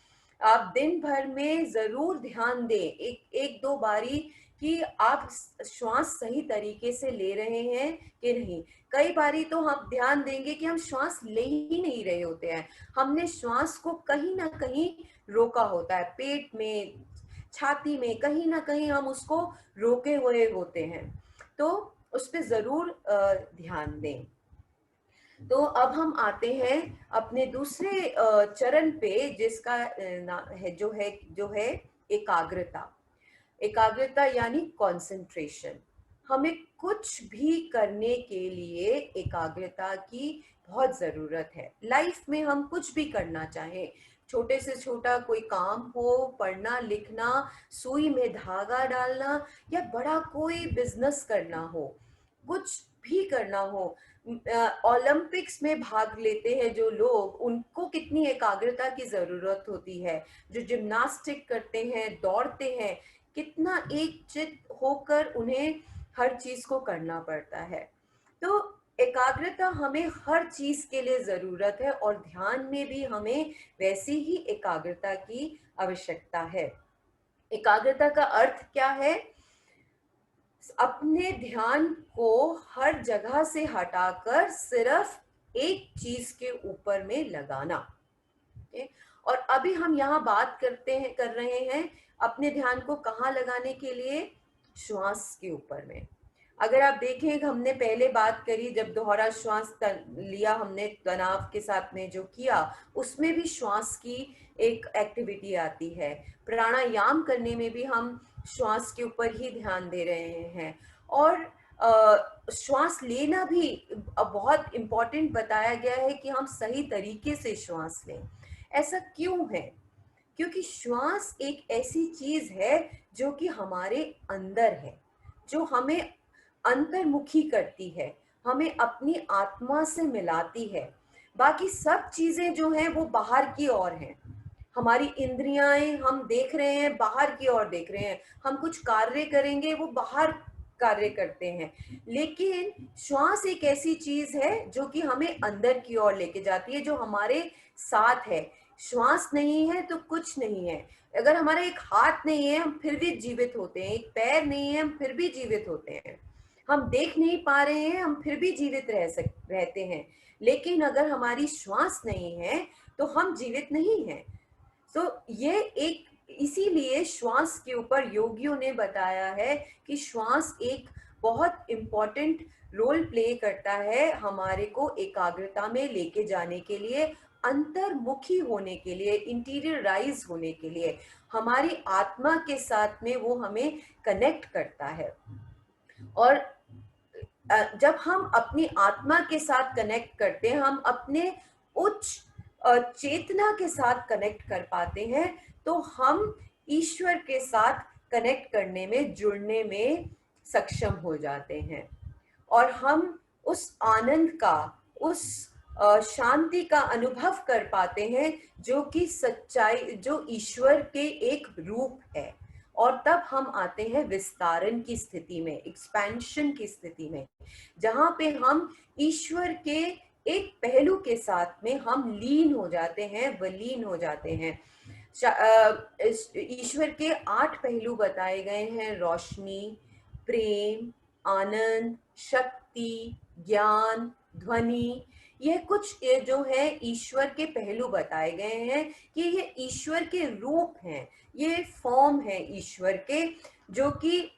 आप दिन भर में जरूर ध्यान दें एक दो बारी कि आप श्वास सही तरीके से ले रहे हैं कि नहीं। कई बारी तो हम ध्यान देंगे कि हम श्वास ले ही नहीं रहे होते हैं, हमने श्वास को कहीं ना कहीं रोका होता है, पेट में, छाती में, कहीं ना कहीं हम उसको रोके हुए होते हैं। तो उस पर जरूर ध्यान दें। तो अब हम आते हैं अपने दूसरे चरण पे, जिसका है जो है एकाग्रता। एकाग्रता यानी कंसंट्रेशन। हमें कुछ भी करने के लिए एकाग्रता की बहुत ज़रूरत है। लाइफ में हम कुछ भी करना चाहें, छोटे से छोटा कोई काम हो, पढ़ना लिखना, सुई में धागा डालना, या बड़ा कोई बिजनेस करना हो, कुछ भी करना हो। ओलंपिक्स में भाग लेते हैं जो लोग, उनको कितनी एकाग्रता की ज़रूरत होती है। जो जिम्नास्टिक करते हैं, दौड़ते हैं, कितना एकचित्त होकर उन्हें हर चीज को करना पड़ता है। तो एकाग्रता हमें हर चीज के लिए जरूरत है, और ध्यान में भी हमें वैसी ही एकाग्रता की आवश्यकता है। एकाग्रता का अर्थ क्या है? अपने ध्यान को हर जगह से हटाकर सिर्फ एक चीज के ऊपर में लगाना। ओके? और अभी हम यहाँ बात कर रहे हैं अपने ध्यान को कहाँ लगाने के लिए? श्वास के ऊपर में। अगर आप देखें, हमने पहले बात करी, जब दोहरा श्वास लिया हमने तनाव के साथ में जो किया, उसमें भी श्वास की एक एक्टिविटी आती है। प्राणायाम करने में भी हम श्वास के ऊपर ही ध्यान दे रहे हैं। और श्वास लेना भी बहुत इम्पोर्टेंट बताया गया है कि हम सही तरीके से श्वास लें। ऐसा क्यों है? क्योंकि श्वास एक ऐसी चीज है जो कि हमारे अंदर है, जो हमें अंतर्मुखी करती है, हमें अपनी आत्मा से मिलाती है। बाकी सब चीजें जो हैं वो बाहर की ओर हैं। हमारी इंद्रियाएं, हम देख रहे हैं, बाहर की ओर देख रहे हैं। हम कुछ कार्य करेंगे, वो बाहर कार्य करते हैं। लेकिन श्वास एक ऐसी चीज है जो कि हमें अंदर की ओर लेके जाती है, जो हमारे साथ है। श्वास नहीं है तो कुछ नहीं है। अगर हमारा एक हाथ नहीं है, हम फिर भी जीवित होते हैं। एक पैर नहीं है, हम फिर भी जीवित होते हैं। हम देख नहीं पा रहे हैं, हम फिर भी जीवित रहते हैं। लेकिन अगर हमारी श्वास नहीं है तो हम जीवित नहीं हैं। तो ये एक, इसीलिए श्वास के ऊपर योगियों ने बताया है कि श्वास एक बहुत इम्पोर्टेंट रोल प्ले करता है हमारे को एकाग्रता में लेके जाने के लिए, अंतर्मुखी होने के लिए, इंटीरियराइज होने के लिए, हमारी आत्मा के साथ में वो हमें कनेक्ट करता है। और जब हम अपनी आत्मा के साथ कनेक्ट करते हैं, हम अपने उच्च चेतना के साथ कनेक्ट कर पाते हैं, तो हम ईश्वर के साथ कनेक्ट करने में, जुड़ने में सक्षम हो जाते हैं। और हम उस आनंद का, उस शांति का अनुभव कर पाते हैं जो कि सच्चाई, जो ईश्वर के एक रूप है। और तब हम आते हैं विस्तारण की स्थिति में, एक्सपेंशन की स्थिति में, जहां पे हम ईश्वर के एक पहलू के साथ में हम लीन हो जाते हैं, विलीन हो जाते हैं। ईश्वर के 8 पहलू बताए गए हैं: रोशनी, प्रेम, आनंद, शक्ति, ज्ञान, ध्वनि। यह कुछ जो है ईश्वर के पहलू बताए गए हैं कि ये ईश्वर के रूप हैं, ये फॉर्म है ईश्वर के, जो कि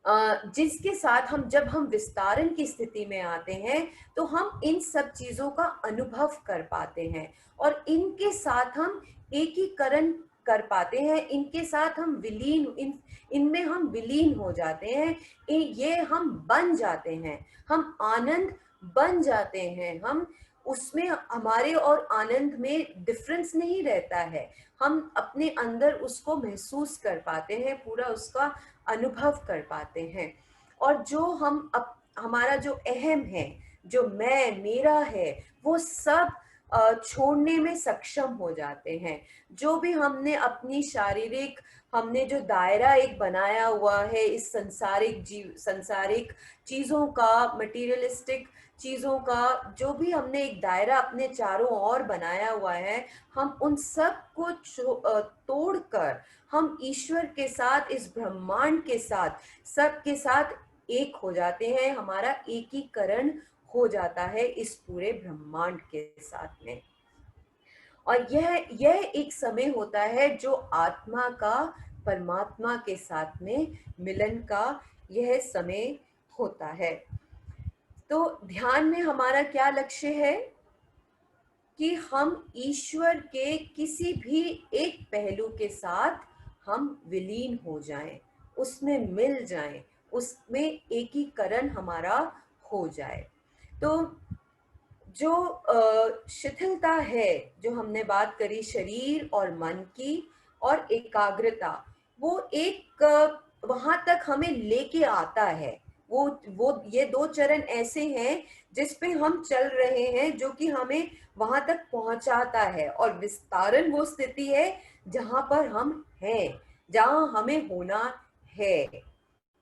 जिसके साथ हम, जब हम विस्तारण की स्थिति में आते हैं तो हम इन सब चीजों का अनुभव कर पाते हैं, और इनके साथ हम एकीकरण कर पाते हैं, इनके साथ हम विलीन, इनमें हम विलीन हो जाते हैं। ये हम बन जाते हैं, हम आनंद बन जाते हैं। हम उसमें, हमारे और आनंद में डिफरेंस नहीं रहता है। हम अपने अंदर उसको महसूस कर पाते हैं, पूरा उसका अनुभव कर पाते हैं। और जो हमारा जो अहम है, जो मैं, मेरा है, वो सब छोड़ने में सक्षम हो जाते हैं। जो भी हमने अपनी शारीरिक, हमने जो दायरा एक बनाया हुआ है इस संसारिक चीजों का, मटेरियलिस्टिक चीजों का, जो भी हमने एक दायरा अपने चारों ओर बनाया हुआ है, हम उन सब को तोड़कर हम ईश्वर के साथ, इस ब्रह्मांड के साथ, सबके साथ एक हो जाते हैं। हमारा एकीकरण हो जाता है इस पूरे ब्रह्मांड के साथ में। और यह एक समय होता है जो आत्मा का परमात्मा के साथ में मिलन का यह समय होता है। तो ध्यान में हमारा क्या लक्ष्य है कि हम ईश्वर के किसी भी एक पहलू के साथ हम विलीन हो जाएं, उसमें मिल जाएं, उसमें एकीकरण हमारा हो जाए। तो जो शिथिलता है, जो हमने बात करी शरीर और मन की और एकाग्रता, वो एक वहां तक हमें लेके आता है। वो ये दो चरण ऐसे हैं जिस पे हम चल रहे हैं, जो कि हमें वहां तक पहुंचाता है। और विस्तारण वो स्थिति है जहां पर हम हैं, जहां हमें होना है।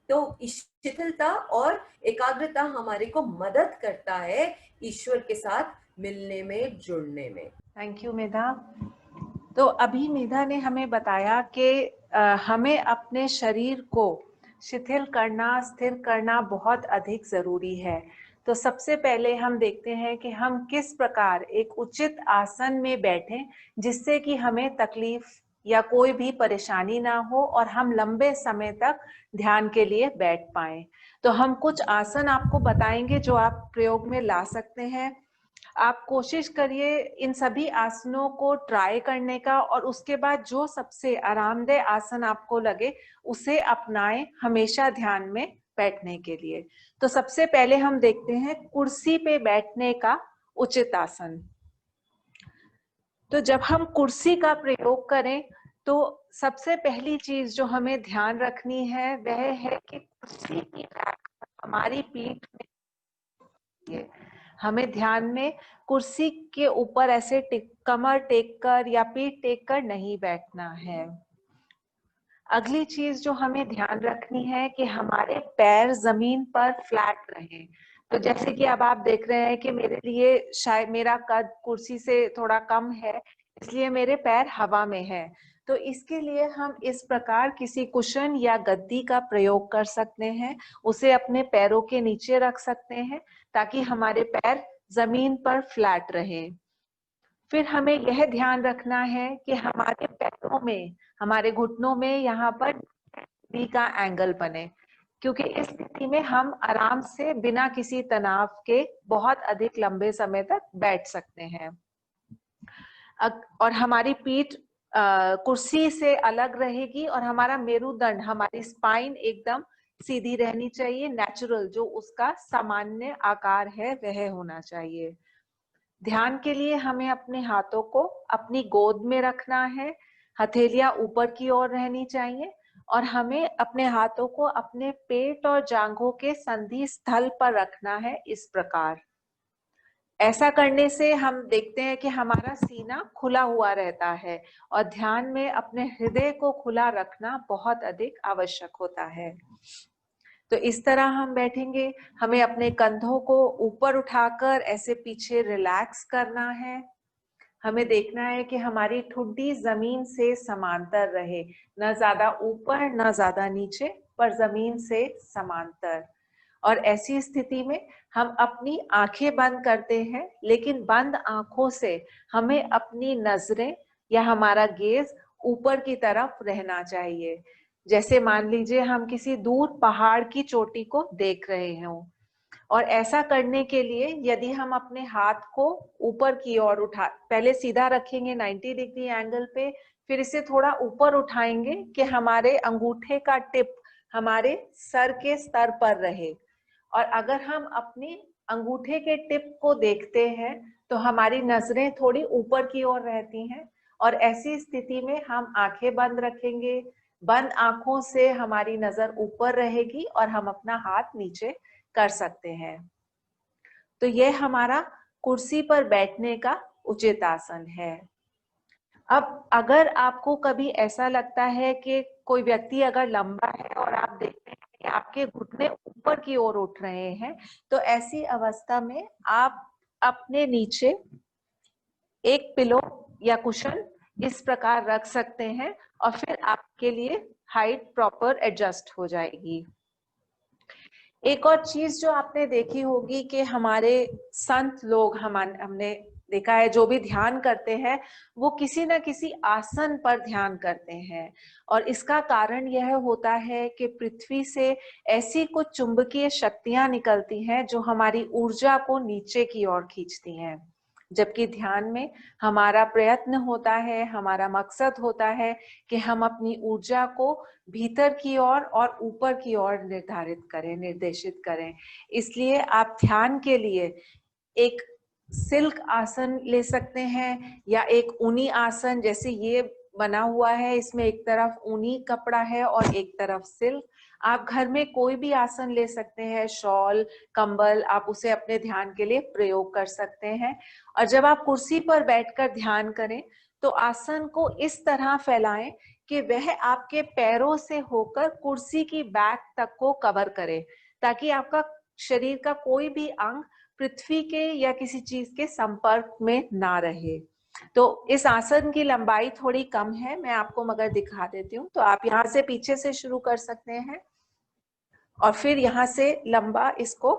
तो शिथिलता और एकाग्रता हमारे को मदद करता है ईश्वर के साथ मिलने में, जुड़ने में। थैंक यू मेधा। तो अभी मेधा ने हमें बताया कि हमें अपने शरीर को शिथिल करना, स्थिर करना बहुत अधिक जरूरी है। तो सबसे पहले हम देखते हैं कि हम किस प्रकार एक उचित आसन में बैठें जिससे कि हमें तकलीफ या कोई भी परेशानी ना हो और हम लंबे समय तक ध्यान के लिए बैठ पाएं। तो हम कुछ आसन आपको बताएंगे जो आप प्रयोग में ला सकते हैं। आप कोशिश करिए इन सभी आसनों को ट्राई करने का और उसके बाद जो सबसे आरामदेह आसन आपको लगे उसे अपनाएं हमेशा ध्यान में बैठने के लिए। तो सबसे पहले हम देखते हैं कुर्सी पे बैठने का उचित आसन। तो जब हम कुर्सी का प्रयोग करें तो सबसे पहली चीज जो हमें ध्यान रखनी है वह है कि कुर्सी की हमारी पीठ में, हमें ध्यान में कुर्सी के ऊपर ऐसे कमर टेक कर या पीठ टेक कर नहीं बैठना है। अगली चीज जो हमें ध्यान रखनी है कि हमारे पैर जमीन पर फ्लैट रहे। तो जैसे कि अब आप देख रहे हैं कि मेरे लिए शायद मेरा कद कुर्सी से थोड़ा कम है, इसलिए मेरे पैर हवा में है। तो इसके लिए हम इस प्रकार किसी कुशन या गद्दी का प्रयोग कर सकते हैं, उसे अपने पैरों के नीचे रख सकते हैं ताकि हमारे पैर जमीन पर फ्लैट रहे। फिर हमें यह ध्यान रखना है कि हमारे पैरों में, हमारे घुटनों में यहाँ पर वी का एंगल बने, क्योंकि इस स्थिति में हम आराम से बिना किसी तनाव के बहुत अधिक लंबे समय तक बैठ सकते हैं। और हमारी पीठ कुर्सी से अलग रहेगी और हमारा मेरुदंड, हमारी स्पाइन एकदम सीधी रहनी चाहिए, नेचुरल जो उसका सामान्य आकार है वह होना चाहिए। ध्यान के लिए हमें अपने हाथों को अपनी गोद में रखना है, हथेलियां ऊपर की ओर रहनी चाहिए और हमें अपने हाथों को अपने पेट और जांघों के संधि स्थल पर रखना है इस प्रकार। ऐसा करने से हम देखते हैं कि हमारा सीना खुला हुआ रहता है और ध्यान में अपने हृदय को खुला रखना बहुत अधिक आवश्यक होता है। तो इस तरह हम बैठेंगे। हमें अपने कंधों को ऊपर उठाकर ऐसे पीछे रिलैक्स करना है। हमें देखना है कि हमारी ठुड्डी जमीन से समांतर रहे, न ज्यादा ऊपर न ज्यादा नीचे, पर जमीन से समांतर। और ऐसी स्थिति में हम अपनी आंखें बंद करते हैं, लेकिन बंद आंखों से हमें अपनी नजरें या हमारा गेज ऊपर की तरफ रहना चाहिए। जैसे मान लीजिए हम किसी दूर पहाड़ की चोटी को देख रहे हों, और ऐसा करने के लिए यदि हम अपने हाथ को ऊपर की ओर पहले सीधा रखेंगे 90 डिग्री एंगल पे, फिर इसे थोड़ा ऊपर उठाएंगे कि हमारे अंगूठे का टिप हमारे सर के स्तर पर रहे। और अगर हम अपने अंगूठे के टिप को देखते हैं तो हमारी नजरें थोड़ी ऊपर की ओर रहती हैं, और ऐसी स्थिति में हम आंखें बंद रखेंगे। बंद आंखों से हमारी नजर ऊपर रहेगी और हम अपना हाथ नीचे कर सकते हैं। तो यह हमारा कुर्सी पर बैठने का उचित आसन है। अब अगर आपको कभी ऐसा लगता है कि कोई व्यक्ति अगर लंबा है और आप देखते हैं कि आपके घुटने ऊपर की ओर उठ रहे हैं, तो ऐसी अवस्था में आप अपने नीचे एक पिलो या कुशन इस प्रकार रख सकते हैं और फिर आपके लिए हाइट प्रॉपर एडजस्ट हो जाएगी। एक और चीज जो आपने देखी होगी कि हमारे संत लोग, हमने देखा है, जो भी ध्यान करते हैं वो किसी न किसी आसन पर ध्यान करते हैं। और इसका कारण यह होता है कि पृथ्वी से ऐसी कुछ चुंबकीय शक्तियां निकलती हैं जो हमारी ऊर्जा को नीचे की ओर खींचती हैं। जबकि ध्यान में हमारा प्रयत्न होता है, हमारा मकसद होता है कि हम अपनी ऊर्जा को भीतर की ओर और ऊपर की ओर निर्धारित करें, निर्देशित करें। इसलिए आप ध्यान के लिए एक सिल्क आसन ले सकते हैं या एक ऊनी आसन, जैसे ये बना हुआ है, इसमें एक तरफ ऊनी कपड़ा है और एक तरफ सिल्क। आप घर में कोई भी आसन ले सकते हैं, शॉल, कंबल, आप उसे अपने ध्यान के लिए प्रयोग कर सकते हैं। और जब आप कुर्सी पर बैठकर ध्यान करें तो आसन को इस तरह फैलाएं कि वह आपके पैरों से होकर कुर्सी की बैक तक को कवर करे, ताकि आपका शरीर का कोई भी अंग पृथ्वी के या किसी चीज के संपर्क में ना रहे। तो इस आसन की लंबाई थोड़ी कम है, मैं आपको मगर दिखा देती हूँ। तो आप यहाँ से पीछे से शुरू कर सकते हैं और फिर यहाँ से लंबा इसको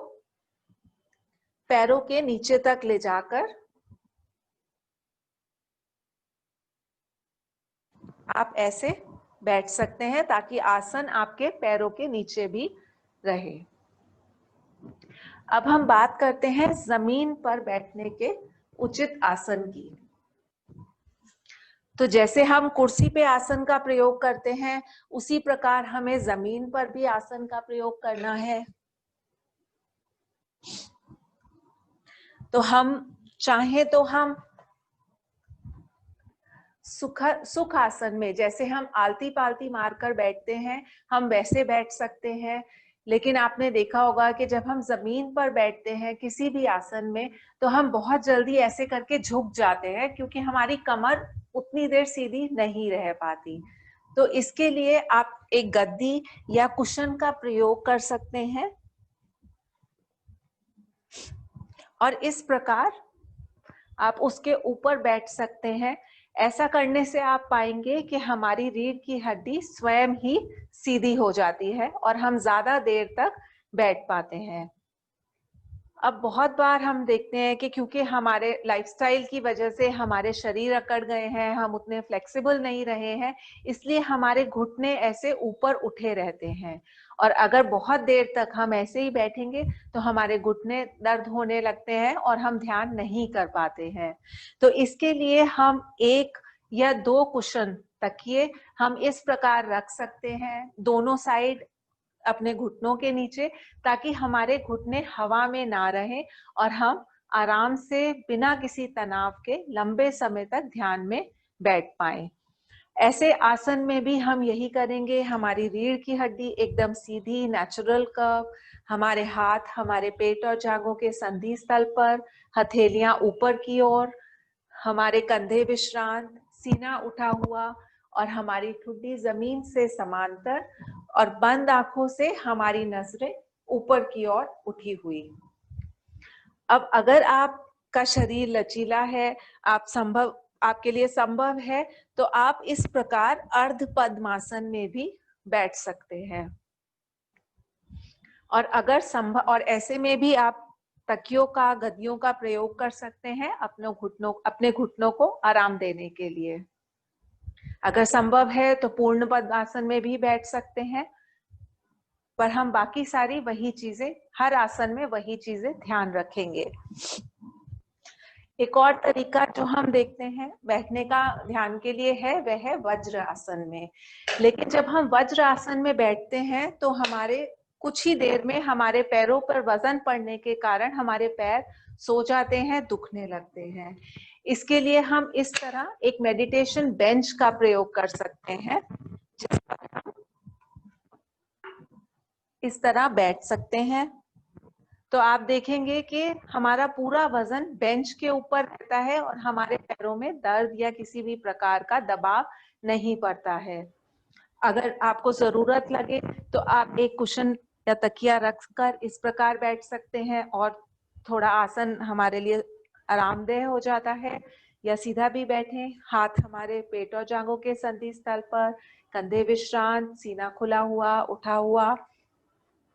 पैरों के नीचे तक ले जाकर आप ऐसे बैठ सकते हैं, ताकि आसन आपके पैरों के नीचे भी रहे। अब हम बात करते हैं जमीन पर बैठने के उचित आसन की। तो जैसे हम कुर्सी पे आसन का प्रयोग करते हैं, उसी प्रकार हमें जमीन पर भी आसन का प्रयोग करना है। तो हम चाहे तो हम सुख आसन में, जैसे हम आलती पालती मारकर बैठते हैं, हम वैसे बैठ सकते हैं। लेकिन आपने देखा होगा कि जब हम जमीन पर बैठते हैं किसी भी आसन में, तो हम बहुत जल्दी ऐसे करके झुक जाते हैं, क्योंकि हमारी कमर उतनी देर सीधी नहीं रह पाती। तो इसके लिए आप एक गद्दी या कुशन का प्रयोग कर सकते हैं और इस प्रकार आप उसके ऊपर बैठ सकते हैं। ऐसा करने से आप पाएंगे कि हमारी रीढ़ की हड्डी स्वयं ही सीधी हो जाती है और हम ज्यादा देर तक बैठ पाते हैं। अब बहुत बार हम देखते हैं कि क्योंकि हमारे लाइफस्टाइल की वजह से हमारे शरीर अकड़ गए हैं, हम उतने फ्लेक्सिबल नहीं रहे हैं, इसलिए हमारे घुटने ऐसे ऊपर उठे रहते हैं। और अगर बहुत देर तक हम ऐसे ही बैठेंगे तो हमारे घुटने दर्द होने लगते हैं और हम ध्यान नहीं कर पाते हैं। तो इसके लिए हम 1 या 2 कुशन तकिए हम इस प्रकार रख सकते हैं दोनों साइड अपने घुटनों के नीचे, ताकि हमारे घुटने हवा में ना रहें और हम आराम से बिना किसी तनाव के लंबे समय तक ध्यान में बैठ पाएं। ऐसे आसन में भी हम यही करेंगे, हमारी रीढ़ की हड्डी एकदम सीधी, नेचुरल कर्व, हमारे हाथ हमारे पेट और जांघों के संधि स्थल पर, हथेलियां ऊपर की ओर, हमारे कंधे विश्रांत, सीना उठा हुआ और हमारी ठुड्डी जमीन से समांतर, और बंद आंखों से हमारी नजरें ऊपर की ओर उठी हुई। अब अगर आपका शरीर लचीला है, आपके लिए संभव है, तो आप इस प्रकार अर्ध पद्मासन में भी बैठ सकते हैं। और अगर संभव, और ऐसे में भी आप तकियों का, गद्दियों का प्रयोग कर सकते हैं अपने घुटनों को आराम देने के लिए। अगर संभव है तो पूर्ण पद्मासन में भी बैठ सकते हैं, पर हम बाकी सारी वही चीजें, हर आसन में वही चीजें ध्यान रखेंगे। एक और तरीका जो हम देखते हैं बैठने का ध्यान के लिए है, वह है वज्र आसन में। लेकिन जब हम वज्र आसन में बैठते हैं तो हमारे कुछ ही देर में हमारे पैरों पर वजन पड़ने के कारण हमारे पैर सो जाते हैं, दुखने लगते हैं। इसके लिए हम इस तरह एक मेडिटेशन बेंच का प्रयोग कर सकते हैं, जिस पर हम इस तरह बैठ सकते हैं। तो आप देखेंगे कि हमारा पूरा वजन बेंच के ऊपर रहता है और हमारे पैरों में दर्द या किसी भी प्रकार का दबाव नहीं पड़ता है। अगर आपको जरूरत लगे तो आप एक कुशन या तकिया रखकर इस प्रकार बैठ सकते हैं और थोड़ा आसन हमारे लिए आरामदेह हो जाता है। या सीधा भी बैठें, हाथ हमारे पेट और जांघों के संधि स्थल पर, कंधे विश्रांत, सीना खुला हुआ, उठा हुआ,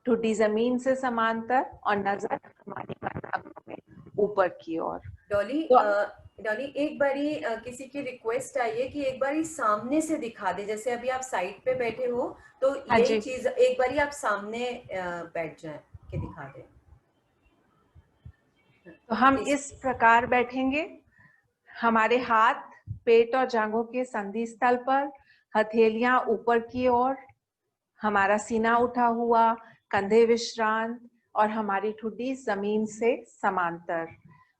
ठुड्डी जमीन से समांतर और नजर हमारी नाभि में ऊपर की ओर। डॉली, तो डॉली एक बारी किसी की रिक्वेस्ट आई है कि एक बारी सामने से दिखा दे। जैसे अभी आप साइड पे बैठे हो तो हाँ यही जी, चीज एक बारी आप सामने बैठ जाएं कि दिखा दें। तो हम इस प्रकार बैठेंगे, हमारे हाथ पेट और जांघों के संधि स्थल पर, हथेलियां ऊपर की ओर, हमारा सीना उठा हुआ, कंधे विश्रांत और हमारी ठुड्डी जमीन से समांतर।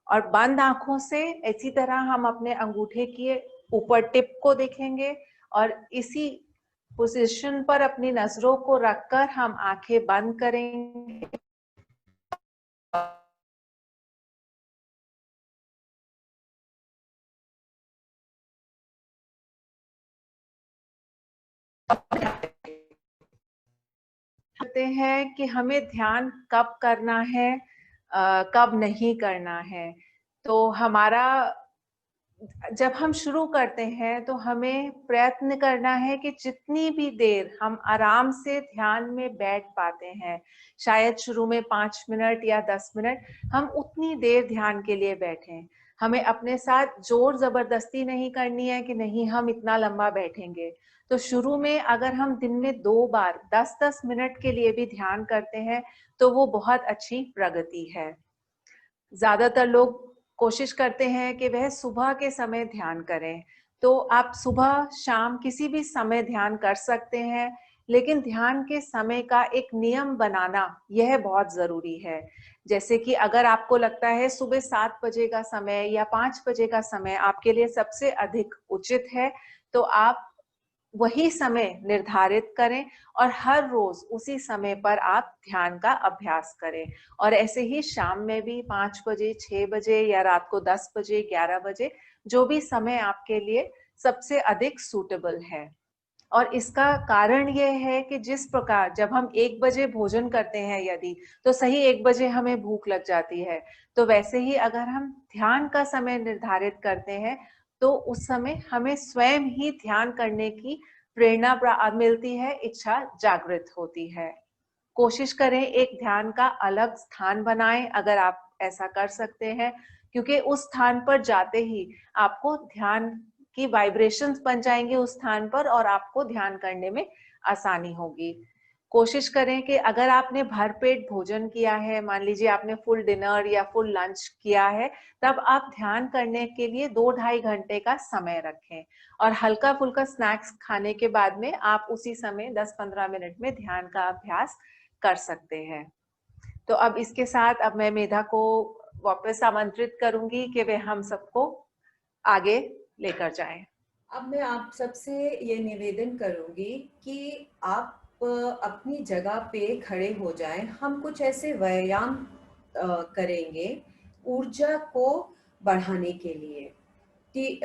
और बंद आंखों से इसी तरह हम अपने अंगूठे के ऊपर टिप को देखेंगे और इसी पोजीशन पर अपनी नजरों को रखकर हम आंखें बंद करेंगे। कहते हैं कि हमें ध्यान कब करना है, कब नहीं करना है। तो हमारा जब हम शुरू करते हैं तो हमें प्रयत्न करना है कि जितनी भी देर हम आराम से ध्यान में बैठ पाते हैं, शायद शुरू में 5 मिनट या 10 मिनट, हम उतनी देर ध्यान के लिए बैठें। हमें अपने साथ जोर जबरदस्ती नहीं करनी है कि नहीं हम इतना लंबा बैठेंगे। तो शुरू में अगर हम दिन में 2 बार 10-10 मिनट के लिए भी ध्यान करते हैं तो वो बहुत अच्छी प्रगति है। ज्यादातर लोग कोशिश करते हैं कि वह सुबह के समय ध्यान करें, तो आप सुबह शाम किसी भी समय ध्यान कर सकते हैं, लेकिन ध्यान के समय का एक नियम बनाना यह बहुत जरूरी है। जैसे कि अगर आपको लगता है सुबह 7 बजे का समय या 5 बजे का समय आपके लिए सबसे अधिक उचित है, तो आप वही समय निर्धारित करें और हर रोज उसी समय पर आप ध्यान का अभ्यास करें। और ऐसे ही शाम में भी 5 बजे, 6 बजे या रात को 10 बजे, 11 बजे, जो भी समय आपके लिए सबसे अधिक सूटेबल है। और इसका कारण यह है कि जिस प्रकार जब हम 1 बजे भोजन करते हैं यदि, तो सही 1 बजे हमें भूख लग जाती है, तो वैसे ही अगर हम ध्यान का समय निर्धारित करते हैं तो उस समय हमें स्वयं ही ध्यान करने की प्रेरणा मिलती है, इच्छा जागृत होती है। कोशिश करें एक ध्यान का अलग स्थान बनाएं अगर आप ऐसा कर सकते हैं, क्योंकि उस स्थान पर जाते ही आपको ध्यान की वाइब्रेशंस बन जाएंगे उस स्थान पर और आपको ध्यान करने में आसानी होगी। कोशिश करें कि अगर आपने भरपेट भोजन किया है, मान लीजिए आपने फुल डिनर या फुल लंच किया है, तब आप ध्यान करने के लिए 2-2.5 घंटे का समय रखें और हल्का फुल्का स्नैक्स खाने के बाद में आप उसी समय 10-15 मिनट में ध्यान का अभ्यास कर सकते हैं। तो अब इसके साथ अब मैं मेधा को वापस आमंत्रित करूंगी कि वे हम सबको आगे लेकर जाएं। अब मैं आप सबसे ये निवेदन करूंगी कि आप अपनी जगह पे खड़े हो जाएं। हम कुछ ऐसे व्यायाम करेंगे ऊर्जा को बढ़ाने के लिए कि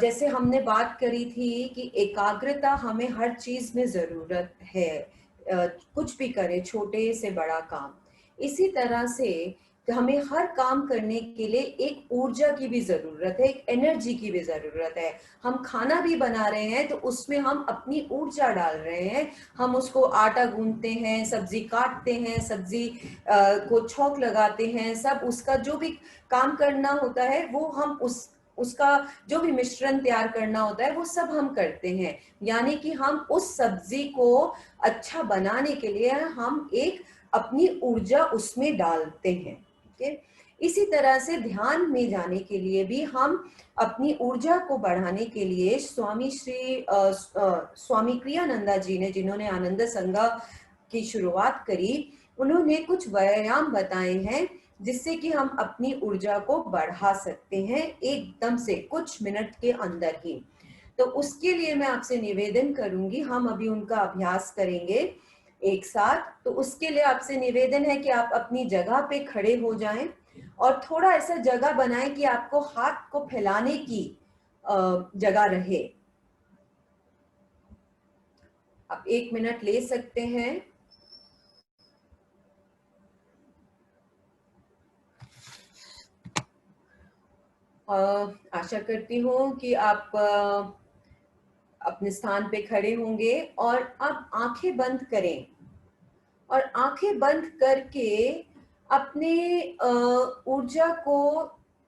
जैसे हमने बात करी थी कि एकाग्रता हमें हर चीज में जरूरत है, कुछ भी करें, छोटे से बड़ा काम। इसी तरह से हमें हर काम करने के लिए एक ऊर्जा की भी जरूरत है, एक एनर्जी की भी जरूरत है। हम खाना भी बना रहे हैं तो उसमें हम अपनी ऊर्जा डाल रहे हैं। हम उसको आटा गूंथते हैं, सब्जी काटते हैं, सब्जी को छौंक लगाते हैं, सब उसका जो भी काम करना होता है वो हम उसका जो भी मिश्रण तैयार करना होता है वो सब हम करते हैं। यानी कि हम उस सब्जी को अच्छा बनाने के लिए हम एक अपनी ऊर्जा उसमें डालते हैं। इसी तरह से ध्यान में जाने के लिए भी हम अपनी ऊर्जा को बढ़ाने के लिए स्वामी क्रियानंदा जी ने, जिन्होंने आनंद संगा की शुरुआत करी, उन्होंने कुछ व्यायाम बताए हैं जिससे कि हम अपनी ऊर्जा को बढ़ा सकते हैं एकदम से कुछ मिनट के अंदर ही। तो उसके लिए मैं आपसे निवेदन करूंगी, हम अभी उनका अभ्यास करेंगे एक साथ। तो उसके लिए आपसे निवेदन है कि आप अपनी जगह पे खड़े हो जाएं और थोड़ा ऐसा जगह बनाएं कि आपको हाथ को फैलाने की जगह रहे। आप 1 मिनट ले सकते हैं। आशा करती हूँ कि आप अपने स्थान पे खड़े होंगे और अब आंखें बंद करें और आंखें बंद करके अपने ऊर्जा को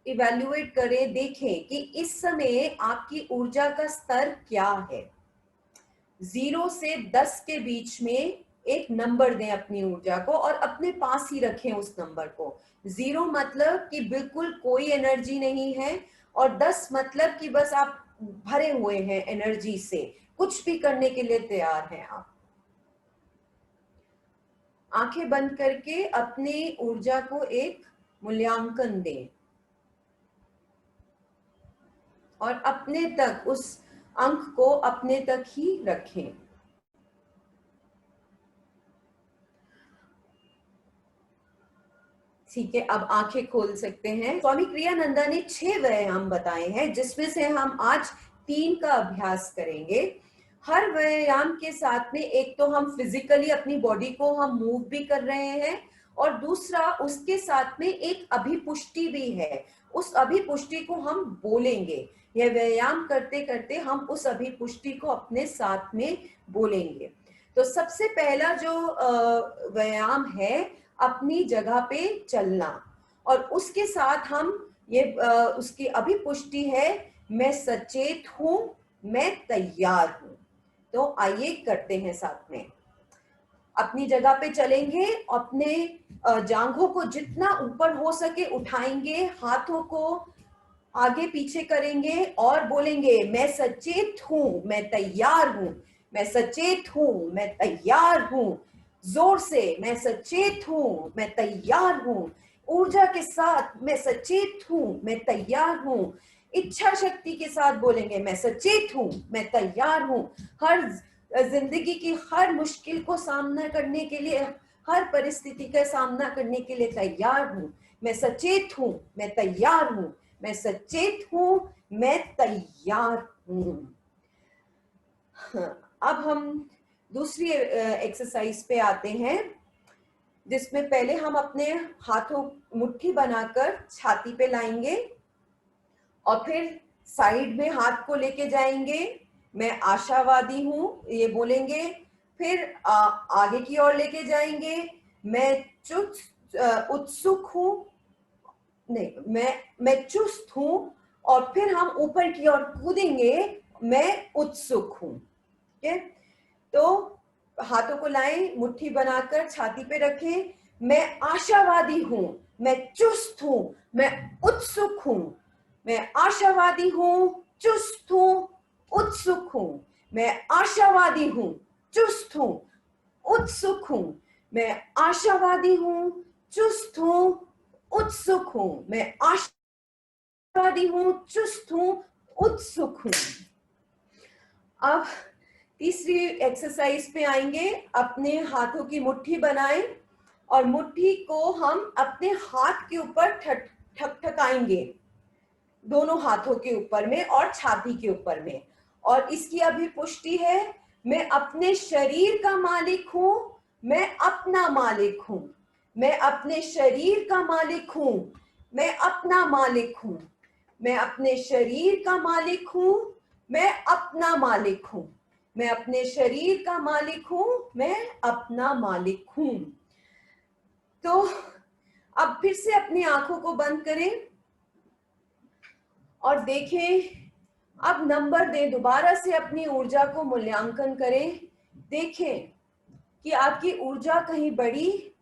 इवैल्यूएट करें, देखें कि इस समय आपकी ऊर्जा का स्तर क्या है। 0 से 10 के बीच में एक नंबर दें अपनी ऊर्जा को और अपने पास ही रखें उस नंबर को। 0 मतलब कि बिल्कुल कोई एनर्जी नहीं है, और 10 मतलब कि बस आप भरे हुए हैं एनर्जी से, कुछ भी करने के लिए तैयार हैं आप। आंखें बंद करके अपनी ऊर्जा को एक मूल्यांकन दें और अपने तक उस अंक को अपने तक ही रखें। ठीक है, अब आंखें खोल सकते हैं। स्वामी क्रियानंदा ने 6 व्यायाम बताए हैं, जिसमें से हम आज 3 का अभ्यास करेंगे। हर व्यायाम के साथ में एक तो हम फिजिकली अपनी बॉडी को हम मूव भी कर रहे हैं, और दूसरा उसके साथ में एक अभिपुष्टि भी है। उस अभिपुष्टि को हम बोलेंगे। यह व्यायाम करते करते हम उस अभिपुष्टि को अपने साथ में बोलेंगे। तो सबसे पहला जो व्यायाम है, अपनी जगह पे चलना, और उसके साथ हम ये उसकी अभिपुष्टि है, मैं सचेत हूं, मैं तैयार हूं। तो आइए करते हैं साथ में। अपनी जगह पे चलेंगे, अपने जांघों को जितना ऊपर हो सके उठाएंगे, हाथों को आगे पीछे करेंगे और बोलेंगे, मैं सचेत हूं, मैं तैयार हूं, मैं सचेत हूं, मैं तैयार हूं। जोर से, मैं सचेत हूं, मैं तैयार हूं। ऊर्जा के साथ, मैं सचेत हूं, मैं तैयार हूं। इच्छा शक्ति के साथ बोलेंगे, मैं सचेत हूं, मैं तैयार हूं। हर जिंदगी की हर मुश्किल को सामना करने के लिए, हर परिस्थिति का सामना करने के लिए तैयार हूं। मैं सचेत हूं, मैं तैयार हूं, मैं सचेत हूं, मैं तैयार हूं। अब हम दूसरी एक्सरसाइज पे आते हैं, जिसमें पहले हम अपने हाथों मुट्ठी बनाकर छाती पे लाएंगे और फिर साइड में हाथ को लेके जाएंगे। मैं आशावादी हूं, ये बोलेंगे। फिर आगे की ओर लेके जाएंगे, मैं उत्सुक हूं, नहीं, मैं चुस्त हूं। और फिर हम ऊपर की ओर कूदेंगे, मैं उत्सुक हूं। ठीक है, तो हाथों को लाएं, मुट्ठी बनाकर छाती पे रखें। मैं आशावादी हूं, मैं चुस्त हूं, मैं उत्सुक हूं। मैं आशावादी हूं, चुस्त हूं, उत्सुक हूं। मैं आशावादी हूं, चुस्त हूं, उत्सुक हूं। मैं आशावादी हूं, चुस्त हूं, उत्सुक हूं। मैं आशावादी हूं, चुस्त हूं, उत्सुक हूं। अब तीसरी एक्सरसाइज पे आएंगे। अपने हाथों की मुट्ठी बनाएं और मुट्ठी को हम अपने हाथ के ऊपर ठकठकाएंगे, दोनों हाथों के ऊपर में और छाती के ऊपर में। और इसकी अभिपुष्टि है, मैं अपने शरीर का मालिक हूं, मैं अपना मालिक हूं। मैं अपने शरीर का मालिक हूं, मैं अपना मालिक हूं। मैं अपने शरीर का मालिक हूं, मैं अपना मालिक हूं। मैं अपने शरीर का मालिक हूं, मैं अपना मालिक हूं। तो अब फिर से अपनी आंखों को बंद करें और देखें। अब नंबर दें, दोबारा से अपनी ऊर्जा को मूल्यांकन करें। देखें कि आपकी ऊर्जा कहीं बढ़ी,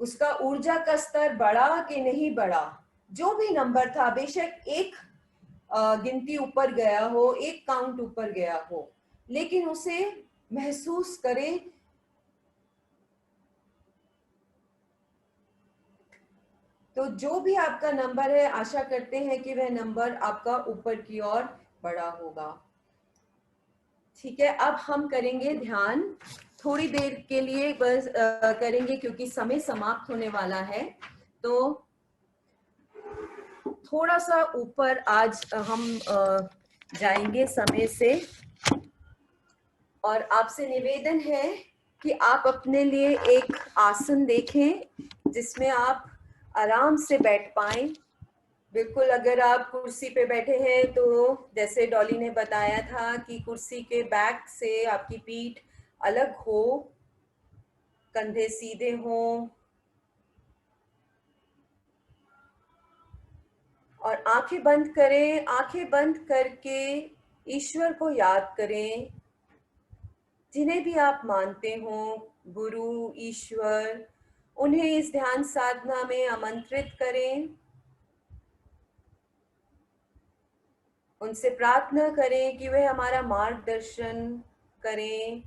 उसका ऊर्जा का स्तर बढ़ा कि नहीं बढ़ा। जो भी नंबर था, बेशक एक गिनती ऊपर गया हो, एक काउंट ऊपर गया हो, लेकिन उसे महसूस करें। तो जो भी आपका नंबर है, आशा करते हैं कि वह नंबर आपका ऊपर की ओर बढ़ा होगा। ठीक है, अब हम करेंगे ध्यान। थोड़ी देर के लिए बस करेंगे, क्योंकि समय समाप्त होने वाला है। तो थोड़ा सा ऊपर आज हम जाएंगे समय से, और आपसे निवेदन है कि आप अपने लिए एक आसन देखें जिसमें आप आराम से बैठ पाएं। बिल्कुल, अगर आप कुर्सी पे बैठे हैं तो जैसे डॉली ने बताया था कि कुर्सी के बैक से आपकी पीठ अलग हो, कंधे सीधे हों, और आंखें बंद करें। आंखें बंद करके ईश्वर को याद करें, जिन्हें भी आप मानते हो, गुरु, ईश्वर, उन्हें इस ध्यान साधना में आमंत्रित करें। उनसे प्रार्थना करें कि वे हमारा मार्गदर्शन करें,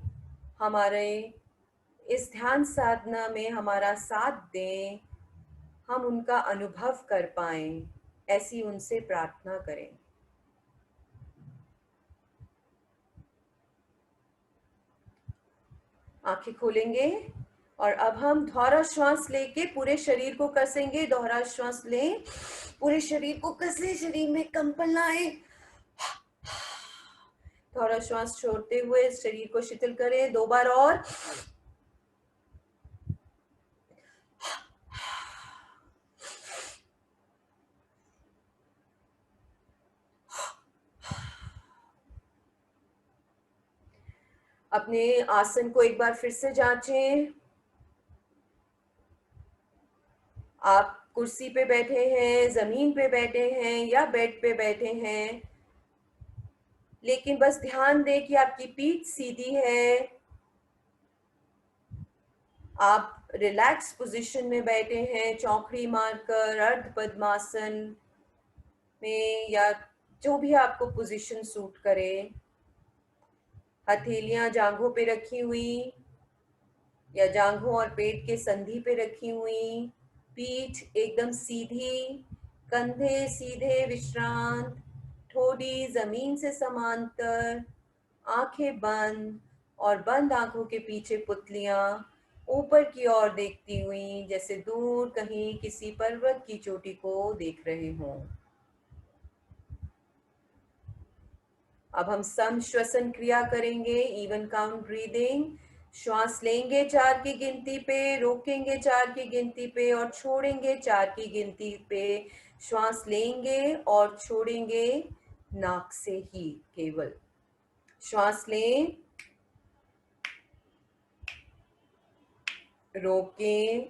हमारे इस ध्यान साधना में हमारा साथ दें, हम उनका अनुभव कर पाएं, ऐसी उनसे प्रार्थना करें। आंखें खोलेंगे और अब हम दोहरा श्वास लेके पूरे शरीर को कसेंगे। दोहरा श्वास लें, पूरे शरीर को कसें, शरीर में कंपन लाएं। दोहरा श्वास छोड़ते हुए शरीर को शिथिल करें। 2 बार और। अपने आसन को एक बार फिर से जांचें। आप कुर्सी पे बैठे हैं, जमीन पे बैठे हैं या बेड पे बैठे हैं, लेकिन बस ध्यान दें कि आपकी पीठ सीधी है, आप रिलैक्स पोजीशन में बैठे हैं, चौकड़ी मारकर अर्ध पद्मासन में, या जो भी आपको पोजीशन सूट करे। हथेलियां जांघों पे रखी हुई या जांघों और पेट के संधि पे रखी हुई, पीठ एकदम सीधी, कंधे सीधे विश्रांत, ठोड़ी जमीन से समांतर, आंखें बंद और बंद आंखों के पीछे पुतलियां ऊपर की ओर देखती हुई, जैसे दूर कहीं किसी पर्वत की चोटी को देख रहे हों। अब हम सम श्वसन क्रिया करेंगे, इवन काउंट ब्रीदिंग। श्वास लेंगे 4 की गिनती पे, रोकेंगे 4 की गिनती पे और छोड़ेंगे 4 की गिनती पे। श्वास लेंगे और छोड़ेंगे नाक से ही केवल। श्वास लें, रोकें,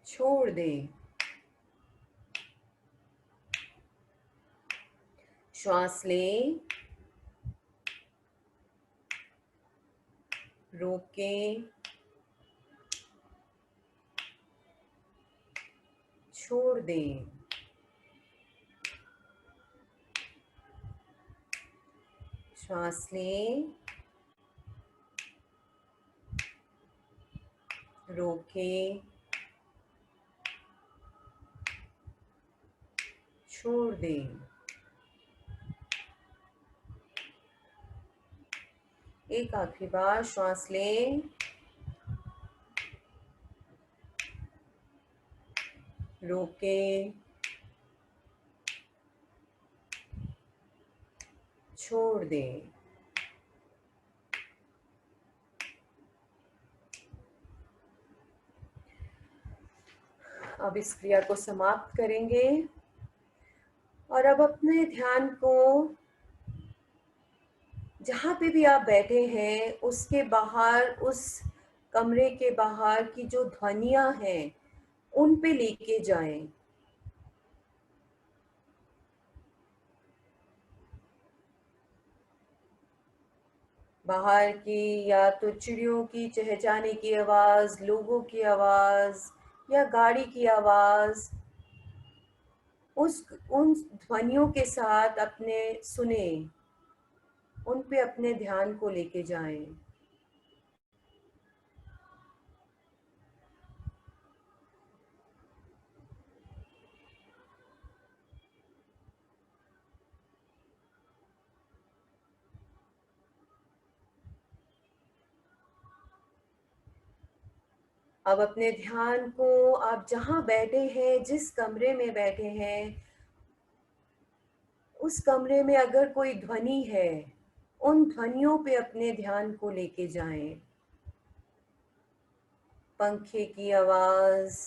छोड़ दें। श्वास लें, रोकें, छोड़ दें। श्वास लें, रोकें, छोड़ दें। एक आखिरी बार श्वास लें, रोकें, छोड़ दें। अब इस क्रिया को समाप्त करेंगे और अब अपने ध्यान को जहाँ पे भी आप बैठे हैं उसके बाहर, उस कमरे के बाहर की जो ध्वनियाँ हैं उन पे लेके जाएं। बाहर की या तो चिड़ियों की चहचहाने की आवाज़, लोगों की आवाज़ या गाड़ी की आवाज़, उन ध्वनियों के साथ अपने सुने, उन पे अपने ध्यान को लेके जाएं। अब अपने ध्यान को आप जहाँ बैठे हैं, जिस कमरे में बैठे हैं, उस कमरे में अगर कोई ध्वनि है, उन ध्वनियों पे अपने ध्यान को लेके जाएं। पंखे की आवाज़,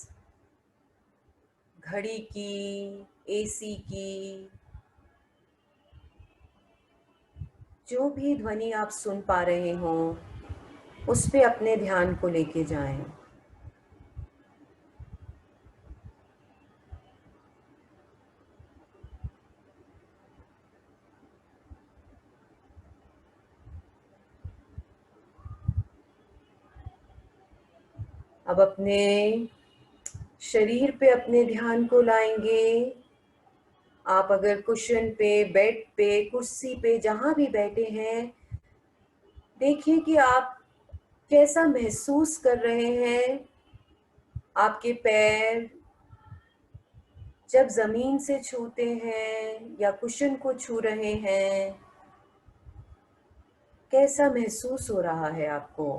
घड़ी की, एसी की, जो भी ध्वनि आप सुन पा रहे हों, उस पे अपने ध्यान को लेके जाएं। अब अपने शरीर पे अपने ध्यान को लाएंगे। आप अगर कुशन पे, बेड पे, कुर्सी पे, जहां भी बैठे हैं, देखिए कि आप कैसा महसूस कर रहे हैं। आपके पैर जब जमीन से छूते हैं या कुशन को छू रहे हैं, कैसा महसूस हो रहा है आपको?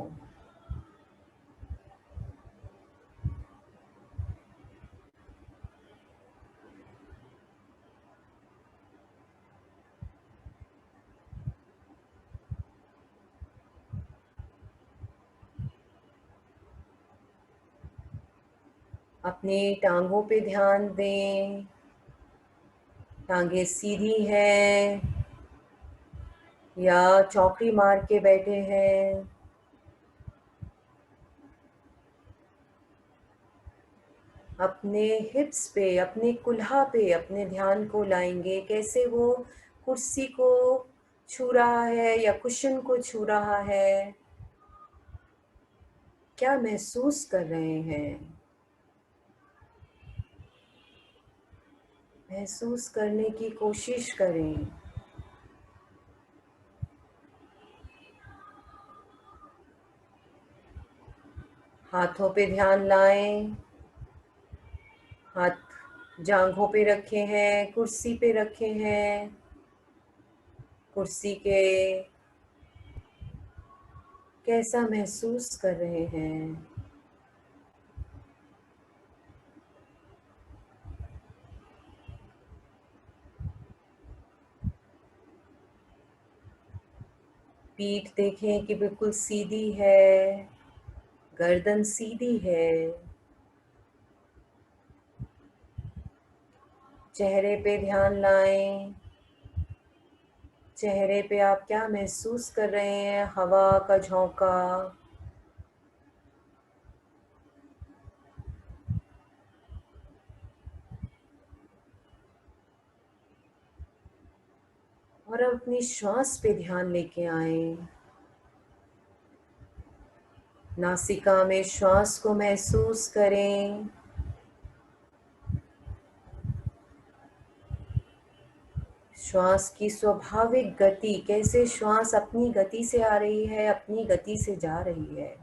अपनी टांगों पे ध्यान दें। टांगे सीधी हैं या चौकड़ी मार के बैठे हैं। अपने हिप्स पे, अपने कुल्हा पे अपने ध्यान को लाएंगे। कैसे वो कुर्सी को छू रहा है या कुशन को छू रहा है, क्या महसूस कर रहे हैं? महसूस करने की कोशिश करें। हाथों पे ध्यान लाएं। हाथ जांघों पे रखे हैं, कुर्सी पे रखे हैं। कुर्सी के कैसा महसूस कर रहे हैं? पीठ देखें कि बिल्कुल सीधी है, गर्दन सीधी है। चेहरे पे ध्यान लाएं। चेहरे पे आप क्या महसूस कर रहे हैं? हवा का झोंका, और अब अपनी श्वास पे ध्यान लेके आए। नासिका में श्वास को महसूस करें। श्वास की स्वाभाविक गति, कैसे श्वास अपनी गति से आ रही है, अपनी गति से जा रही है।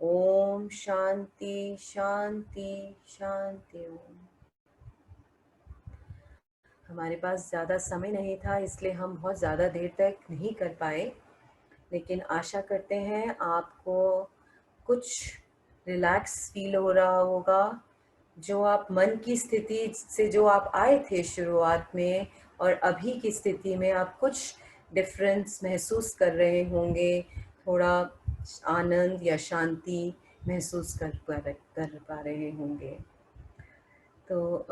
ओम शांति शांति शांति। ओम। हमारे पास ज़्यादा समय नहीं था, इसलिए हम बहुत ज़्यादा देर तक नहीं कर पाए, लेकिन आशा करते हैं आपको कुछ रिलैक्स फील हो रहा होगा। जो आप मन की स्थिति से जो आप आए थे शुरुआत में और अभी की स्थिति में आप कुछ डिफरेंस महसूस कर रहे होंगे। थोड़ा आनंद या शांति महसूस कर पा रहे होंगे। तो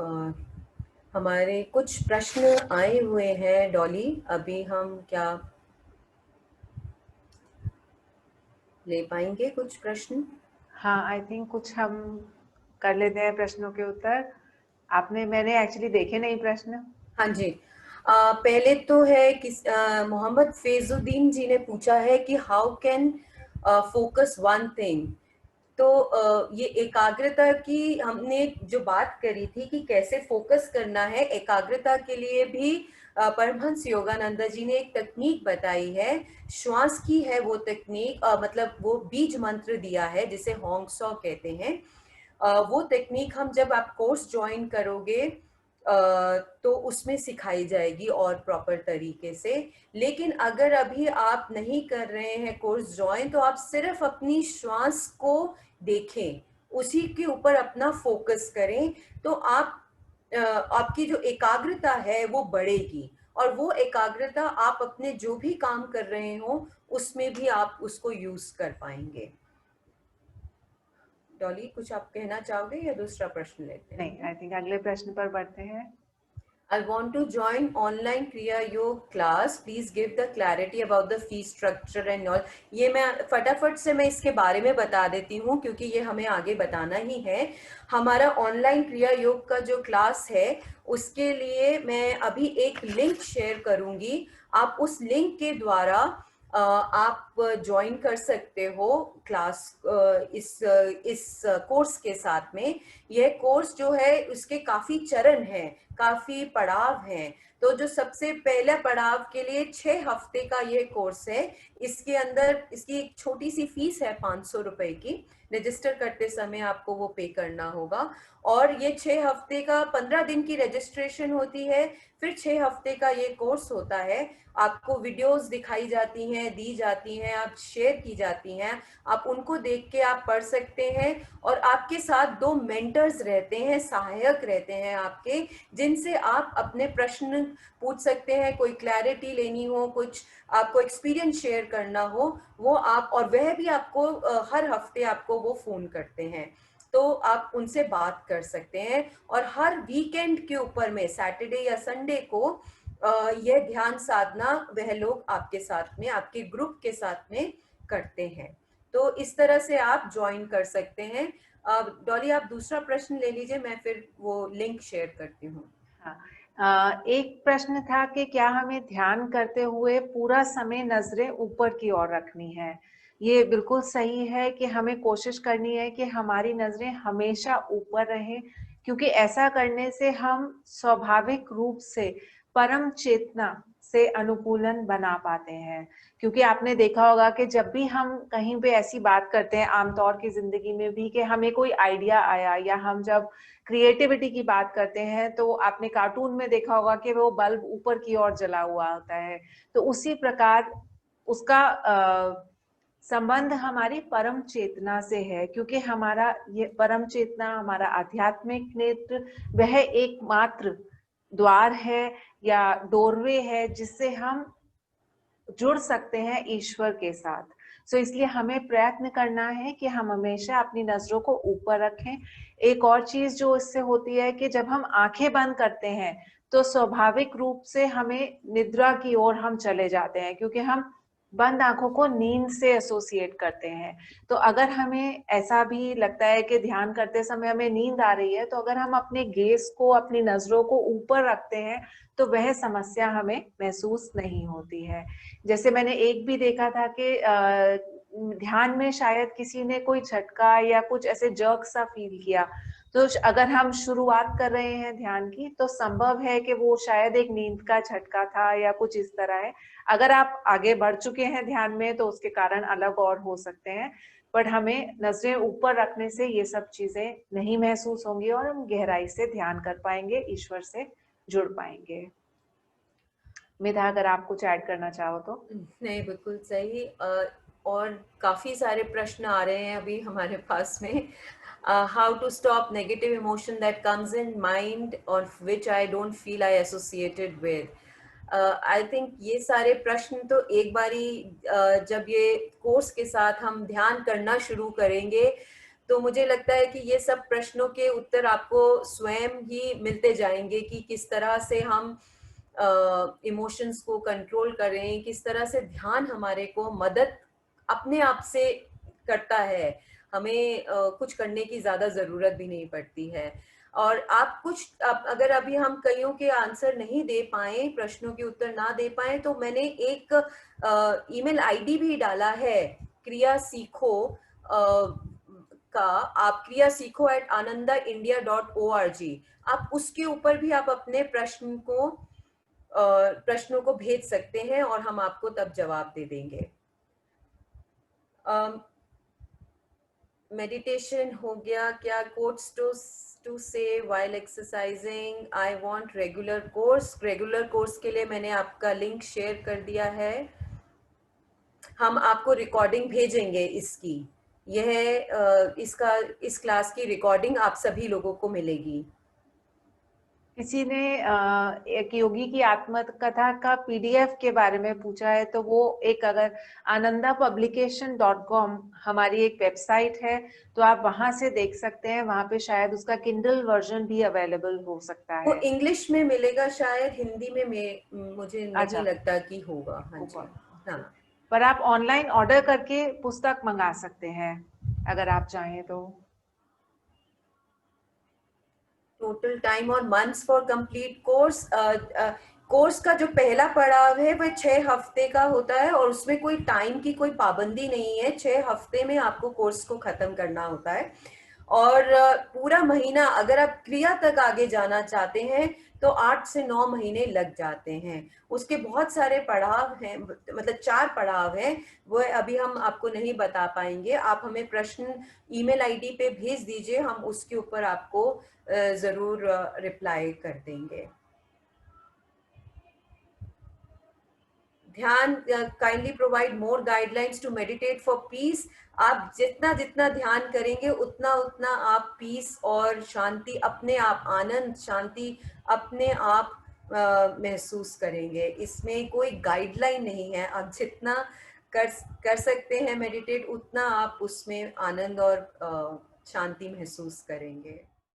हमारे कुछ प्रश्न आए हुए हैं डॉली, अभी हम क्या ले पाएंगे कुछ प्रश्न? हाँ, आई थिंक कुछ हम कर लेते हैं प्रश्नों के उत्तर। मैंने एक्चुअली देखे नहीं प्रश्न। हाँ जी। पहले तो है कि मोहम्मद फैजुद्दीन जी ने पूछा है कि how can focus one thing. तो ये एकाग्रता की हमने जो बात करी थी कि कैसे फोकस करना है, एकाग्रता के लिए भी परमहंस योगानंद जी ने एक तकनीक बताई है, श्वास की है वो तकनीक, मतलब वो बीज मंत्र दिया है जिसे होंग सॉ कहते हैं। वो तकनीक हम जब आप कोर्स ज्वाइन करोगे तो उसमें सिखाई जाएगी और प्रॉपर तरीके से। लेकिन अगर अभी आप नहीं कर रहे हैं कोर्स ज्वाइन, तो आप सिर्फ अपनी श्वास को देखें, उसी के ऊपर अपना फोकस करें, तो आपकी जो एकाग्रता है वो बढ़ेगी, और वो एकाग्रता आप अपने जो भी काम कर रहे हो उसमें भी आप उसको यूज कर पाएंगे। डॉली, कुछ आप कहना चाहोगे या दूसरा प्रश्न लेते हैं? नहीं, आई थिंक अगले प्रश्न पर बढ़ते हैं। I want to join online Kriya Yoga class. Please give the clarity about the fee structure and all. ये मैं फटाफट से मैं इसके बारे में बता देती हूँ क्योंकि ये हमें आगे बताना ही है। हमारा ऑनलाइन क्रिया योग का जो क्लास है उसके लिए मैं अभी एक लिंक शेयर करूँगी। आप उस लिंक के द्वारा आप ज्वाइन कर सकते हो क्लास इस कोर्स के साथ में। यह कोर्स जो है उसके काफी चरण हैं, काफी पड़ाव हैं। तो जो सबसे पहले पड़ाव के लिए 6 हफ्ते का ये कोर्स है, इसके अंदर इसकी एक छोटी सी फीस है 500 रुपए की। रजिस्टर करते समय आपको वो पे करना होगा, और ये 6 हफ्ते का 15 दिन की रजिस्ट्रेशन होती है, फिर 6 हफ्ते का ये कोर्स होता है। आपको वीडियोस दिखाई जाती हैं, दी जाती हैं, आप शेयर की जाती हैं, आप उनको देख के आप पढ़ सकते हैं, और आपके साथ 2 मेंटर्स रहते हैं, सहायक रहते हैं आपके, जिनसे आप अपने प्रश्न पूछ सकते हैं, कोई क्लैरिटी लेनी हो, कुछ आपको एक्सपीरियंस शेयर करना हो, वो आप, और वह भी आपको हर हफ्ते आपको वो फोन करते हैं, तो आप उनसे बात कर सकते हैं। और हर वीकेंड के ऊपर में सैटरडे या संडे को यह ध्यान साधना वह लोग आपके साथ में, आपके ग्रुप के साथ में करते हैं। तो इस तरह से आप ज्वाइन कर सकते हैं। डॉली, आप दूसरा प्रश्न ले लीजिए, मैं फिर वो लिंक शेयर करती हूँ। हाँ, एक प्रश्न था कि क्या हमें ध्यान करते हुए पूरा समय नजरें ऊपर की ओर रखनी है? ये बिल्कुल सही है कि हमें कोशिश करनी है कि हमारी नजरें हमेशा ऊपर रहें, क्योंकि ऐसा करने से हम स्वाभाविक रूप से परम चेतना से अनुकूलन बना पाते हैं। क्योंकि आपने देखा होगा कि जब भी हम कहीं पे ऐसी बात करते हैं आमतौर की जिंदगी में भी कि हमें कोई आइडिया आया, या हम जब क्रिएटिविटी की बात करते हैं, तो आपने कार्टून में देखा होगा कि वो बल्ब ऊपर की ओर जला हुआ होता है। तो उसी प्रकार उसका संबंध हमारी परम चेतना से है, क्योंकि हमारा ये परम चेतना, हमारा आध्यात्मिक नेत्र, वह एकमात्र द्वार है या डोरवे है जिससे हम जुड़ सकते हैं ईश्वर के साथ। सो इसलिए हमें प्रयत्न करना है कि हम हमेशा अपनी नजरों को ऊपर रखें। एक और चीज जो इससे होती है कि जब हम आंखें बंद करते हैं तो स्वाभाविक रूप से हमें निद्रा की ओर हम चले जाते हैं, क्योंकि हम बंद आंखों को नींद से एसोसिएट करते हैं। तो अगर हमें ऐसा भी लगता है कि ध्यान करते समय हमें नींद आ रही है, तो अगर हम अपने गेज को, अपनी नजरों को ऊपर रखते हैं, तो वह समस्या हमें महसूस नहीं होती है। जैसे मैंने एक भी देखा था कि ध्यान में शायद किसी ने कोई झटका या कुछ ऐसे जर्क सा फील किया, तो अगर हम शुरुआत कर रहे हैं ध्यान की, तो संभव है कि वो शायद एक नींद का झटका था या कुछ इस तरह है। अगर आप आगे बढ़ चुके हैं ध्यान में तो उसके कारण अलग और हो सकते हैं, पर हमें नजरें ऊपर रखने से ये सब चीजें नहीं महसूस होंगी और हम गहराई से ध्यान कर पाएंगे, ईश्वर से जुड़ पाएंगे। मेधा, अगर आप कुछ ऐड करना चाहो तो। नहीं, बिल्कुल सही। और काफी सारे प्रश्न आ रहे हैं अभी हमारे पास में। How to stop negative emotion that comes in mind और which I don't feel I associated with. I think ये सारे प्रश्न तो एक बारी जब ये कोर्स के साथ हम ध्यान करना शुरू करेंगे, तो मुझे लगता है कि ये सब प्रश्नों के उत्तर आपको स्वयं ही मिलते जाएंगे कि किस तरह से हम इमोशंस को कंट्रोल करें, किस तरह से ध्यान हमारे को मदद अपने आप से करता है, हमें कुछ करने की ज्यादा जरूरत भी नहीं पड़ती है। और आप कुछ अगर अभी हम कईयों के आंसर नहीं दे पाए, प्रश्नों के उत्तर ना दे पाए, तो मैंने एक ईमेल आईडी भी डाला है, क्रिया सीखो का आप kriyasikho@anandaindia.org, आप उसके ऊपर भी आप अपने प्रश्नों को भेज सकते हैं और हम आपको तब जवाब दे देंगे। मेडिटेशन हो गया क्या? कोट्स टू से while exercising, I want regular course. Regular course के लिए मैंने आपका लिंक शेयर कर दिया है। हम आपको रिकॉर्डिंग भेजेंगे इसकी, इस क्लास की रिकॉर्डिंग आप सभी लोगों को मिलेगी। किसी ने एक योगी की आत्मकथा का पीडीएफ के बारे में पूछा है, तो वो एक, अगर anandapublication.com हमारी एक वेबसाइट है, तो आप वहां से देख सकते हैं। वहां पे शायद उसका किंडल वर्जन भी अवेलेबल हो सकता वो है। इंग्लिश में मिलेगा शायद, हिंदी में मुझे नहीं अच्छा, लगता कि होगा। हाँ जी, होगा। हाँ। पर आप ऑनलाइन ऑर्डर करके पुस्तक मंगा सकते हैं अगर आप चाहें तो। टोटल टाइम और months for complete course. Course का जो पहला पड़ाव है वह 6 हफ्ते का होता है और उसमें कोई टाइम की कोई पाबंदी नहीं है। 6 हफ्ते में आपको कोर्स को खत्म करना होता है। और पूरा महीना, अगर आप क्रिया तक आगे जाना चाहते हैं तो 8 से 9 महीने लग जाते हैं। उसके बहुत सारे पड़ाव हैं, मतलब 4 पड़ाव हैं, वो अभी हम आपको नहीं बता पाएंगे। आप हमें प्रश्न ईमेल आईडी पे भेज दीजिए, हम उसके ऊपर आपको जरूर रिप्लाई कर देंगे। ध्यान, kindly provide more guidelines to meditate for peace. आप जितना जितना ध्यान करेंगे उतना उतना आप पीस और शांति, अपने आप आनंद शांति अपने आप महसूस करेंगे। इसमें कोई गाइडलाइन नहीं है, आप जितना कर सकते हैं मेडिटेट, उतना आप उसमें आनंद और शांति महसूस करेंगे।